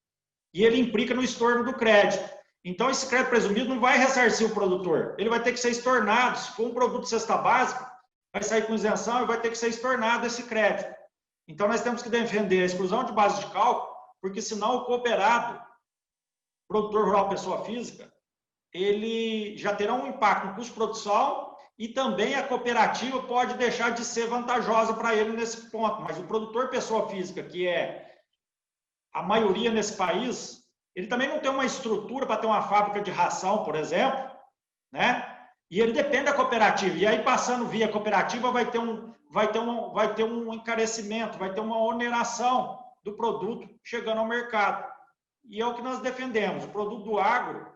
E ele implica no estorno do crédito. Então, esse crédito presumido não vai ressarcir o produtor. Ele vai ter que ser estornado. Se for um produto de cesta básica, vai sair com isenção e vai ter que ser estornado esse crédito. Então, nós temos que defender a exclusão de base de cálculo, porque senão o cooperado, produtor rural pessoa física, ele já terá um impacto no custo de produção e também a cooperativa pode deixar de ser vantajosa para ele nesse ponto. Mas o produtor pessoa física, que é a maioria nesse país, ele também não tem uma estrutura para ter uma fábrica de ração, por exemplo, né? E ele depende da cooperativa. E aí, passando via cooperativa, vai ter um encarecimento, vai ter uma oneração do produto chegando ao mercado. E é o que nós defendemos. O produto do agro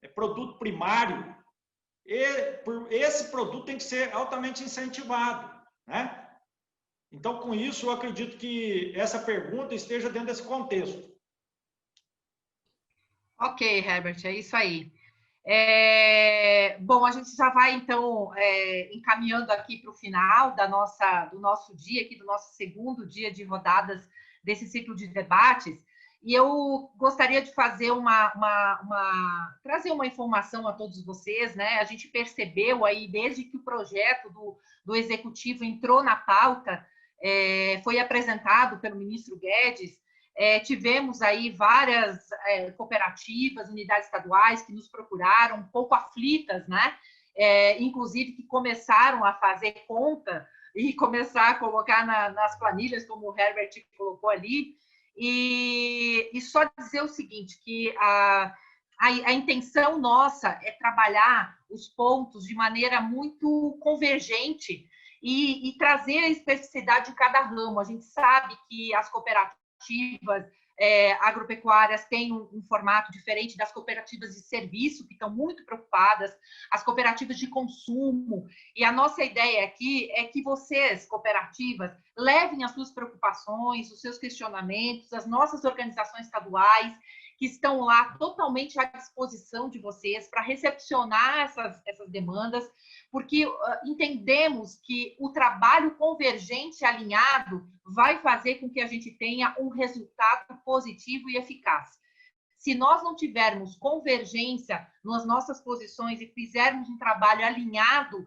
é produto primário. Esse produto tem que ser altamente incentivado, né? Então, com isso, eu acredito que essa pergunta esteja dentro desse contexto. Ok, Herbert, é isso aí. Bom, a gente já vai, então, encaminhando aqui para o final do nosso dia, aqui do nosso segundo dia de rodadas desse ciclo de debates, e eu gostaria de fazer trazer uma informação a todos vocês, né? A gente percebeu aí, desde que o projeto do Executivo entrou na pauta, foi apresentado pelo ministro Guedes, tivemos aí várias cooperativas, unidades estaduais que nos procuraram, um pouco aflitas, né? Inclusive que começaram a fazer conta e começar a colocar nas planilhas, como o Herbert colocou ali. E só dizer o seguinte, que a intenção nossa é trabalhar os pontos de maneira muito convergente e trazer a especificidade de cada ramo. A gente sabe que as cooperativas agropecuárias têm um formato diferente das cooperativas de serviço, que estão muito preocupadas, as cooperativas de consumo, e a nossa ideia aqui é que vocês, cooperativas, levem as suas preocupações, os seus questionamentos, as nossas organizações estaduais, que estão lá totalmente à disposição de vocês para recepcionar essas demandas, porque entendemos que o trabalho convergente e alinhado vai fazer com que a gente tenha um resultado positivo e eficaz. Se nós não tivermos convergência nas nossas posições e fizermos um trabalho alinhado,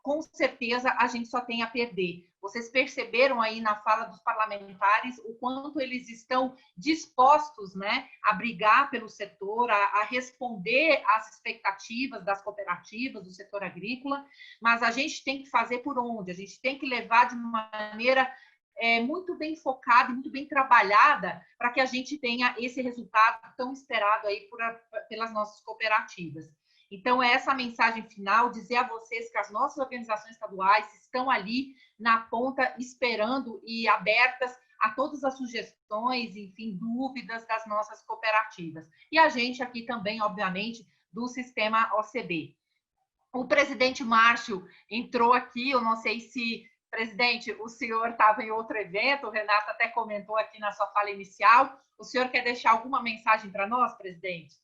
com certeza a gente só tem a perder. Vocês perceberam aí na fala dos parlamentares o quanto eles estão dispostos, né, a brigar pelo setor, a responder às expectativas das cooperativas, do setor agrícola, mas a gente tem que fazer por onde? A gente tem que levar de uma maneira muito bem focada e muito bem trabalhada para que a gente tenha esse resultado tão esperado aí pelas nossas cooperativas. Então, é essa a mensagem final, dizer a vocês que as nossas organizações estaduais estão ali na ponta, esperando e abertas a todas as sugestões, enfim, dúvidas das nossas cooperativas. E a gente aqui também, obviamente, do sistema OCB. O presidente Márcio entrou aqui, eu não sei se, presidente, o senhor estava em outro evento, o Renato até comentou aqui na sua fala inicial. O senhor quer deixar alguma mensagem para nós, presidente?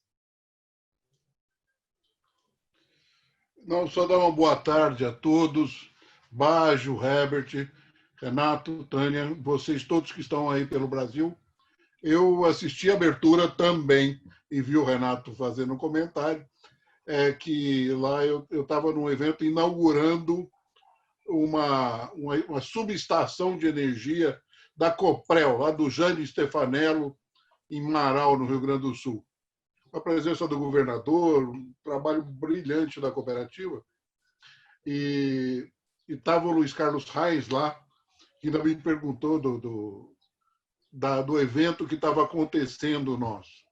Não, só dar uma boa tarde a todos, Bajo, Herbert, Renato, Tânia, vocês todos que estão aí pelo Brasil. Eu assisti a abertura também e vi o Renato fazendo um comentário. é que lá eu estava num evento inaugurando uma subestação de energia da Coprel, lá do Jânio Stefanello, em Marau, no Rio Grande do Sul. A presença do governador, um trabalho brilhante da cooperativa. E estava o Luiz Carlos Reis lá, que ainda me perguntou do evento que estava acontecendo nosso.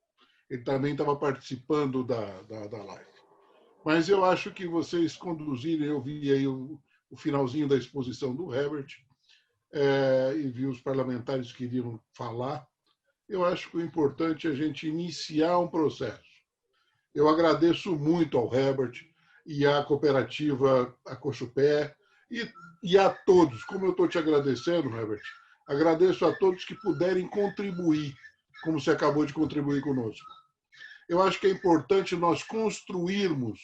Ele também estava participando da live. Mas eu acho que vocês conduzirem, eu vi aí o finalzinho da exposição do Herbert, e vi os parlamentares que iriam falar. Eu acho que o importante é a gente iniciar um processo. Eu agradeço muito ao Herbert e à cooperativa Acochupé e a todos. Como eu estou te agradecendo, Herbert, agradeço a todos que puderem contribuir, como você acabou de contribuir conosco. Eu acho que é importante nós construirmos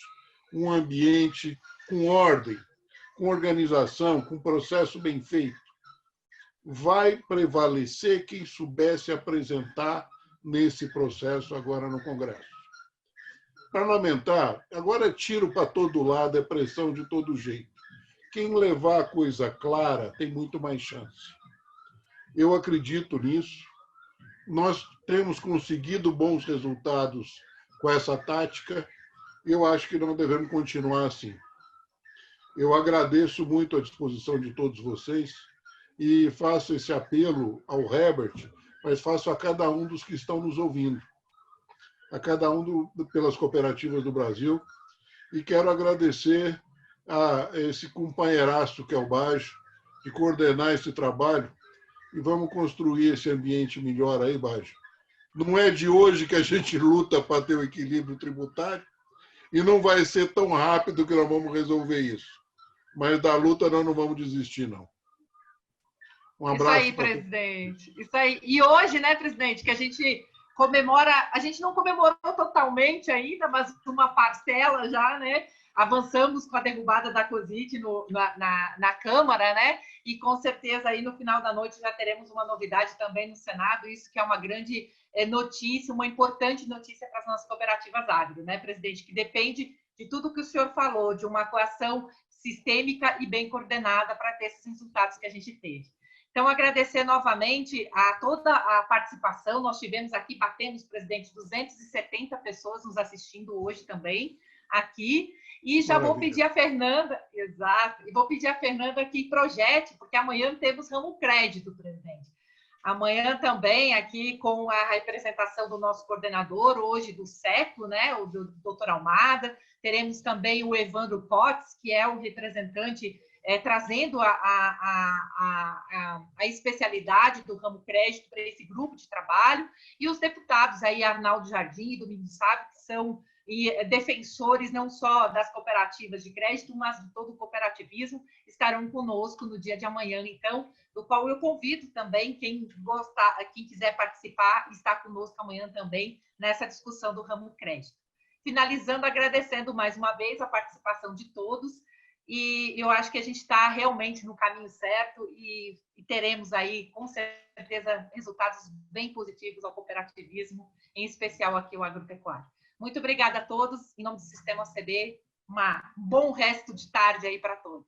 um ambiente com ordem, com organização, com processo bem feito. Vai prevalecer quem soubesse apresentar nesse processo agora no Congresso. Parlamentar, agora é tiro para todo lado, é pressão de todo jeito. Quem levar a coisa clara tem muito mais chance. Eu acredito nisso. Nós temos conseguido bons resultados com essa tática. Eu acho que não devemos continuar assim. Eu agradeço muito a disposição de todos vocês e faço esse apelo ao Herbert, mas faço a cada um dos que estão nos ouvindo, a cada um pelas cooperativas do Brasil, e quero agradecer a esse companheiraço que é o Baggio, de coordenar esse trabalho, e vamos construir esse ambiente melhor aí, Baggio. Não é de hoje que a gente luta para ter o equilíbrio tributário, e não vai ser tão rápido que nós vamos resolver isso. Mas da luta nós não vamos desistir, não. Um abraço. Isso aí, presidente. Isso aí. E hoje, né, presidente, que a gente comemora, a gente não comemorou totalmente ainda, mas uma parcela já, né? Avançamos com a derrubada da COSIT na Câmara, né? E com certeza aí no final da noite já teremos uma novidade também no Senado, isso que é uma grande notícia, uma importante notícia para as nossas cooperativas agro, né, presidente? Que depende de tudo que o senhor falou, de uma atuação sistêmica e bem coordenada para ter esses resultados que a gente teve. Então, agradecer novamente a toda a participação. Nós tivemos aqui, batemos, presidente, 270 pessoas nos assistindo hoje também, aqui. E já vou pedir a Fernanda, exato, e vou pedir a Fernanda que projete, porque amanhã temos ramo crédito, presidente. Amanhã também, aqui com a representação do nosso coordenador, hoje do século, né, o do doutor Almada. Teremos também o Evandro Potts, que é o representante trazendo a especialidade do ramo crédito para esse grupo de trabalho, e os deputados aí, Arnaldo Jardim e Domingos Sábio, que são defensores não só das cooperativas de crédito, mas de todo o cooperativismo, estarão conosco no dia de amanhã, então, do qual eu convido também quem quiser participar, está conosco amanhã também nessa discussão do ramo crédito. Finalizando, agradecendo mais uma vez a participação de todos, e eu acho que a gente está realmente no caminho certo e teremos aí, com certeza, resultados bem positivos ao cooperativismo, em especial aqui o agropecuário. Muito obrigada a todos, em nome do Sistema OCB, um bom resto de tarde aí para todos.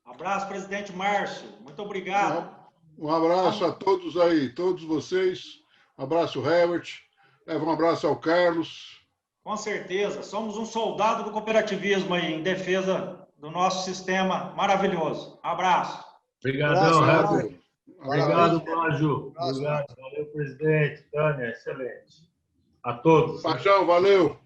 Abraço, presidente Márcio, muito obrigado. Um abraço a todos aí, todos vocês, um abraço, Herbert, um abraço ao Carlos. Com certeza, somos um soldado do cooperativismo aí, em defesa do nosso sistema maravilhoso. Abraço. Obrigadão, Herbert. Obrigado, Baggio. Obrigado. Valeu, presidente. Tânia, excelente. A todos. Paixão, valeu.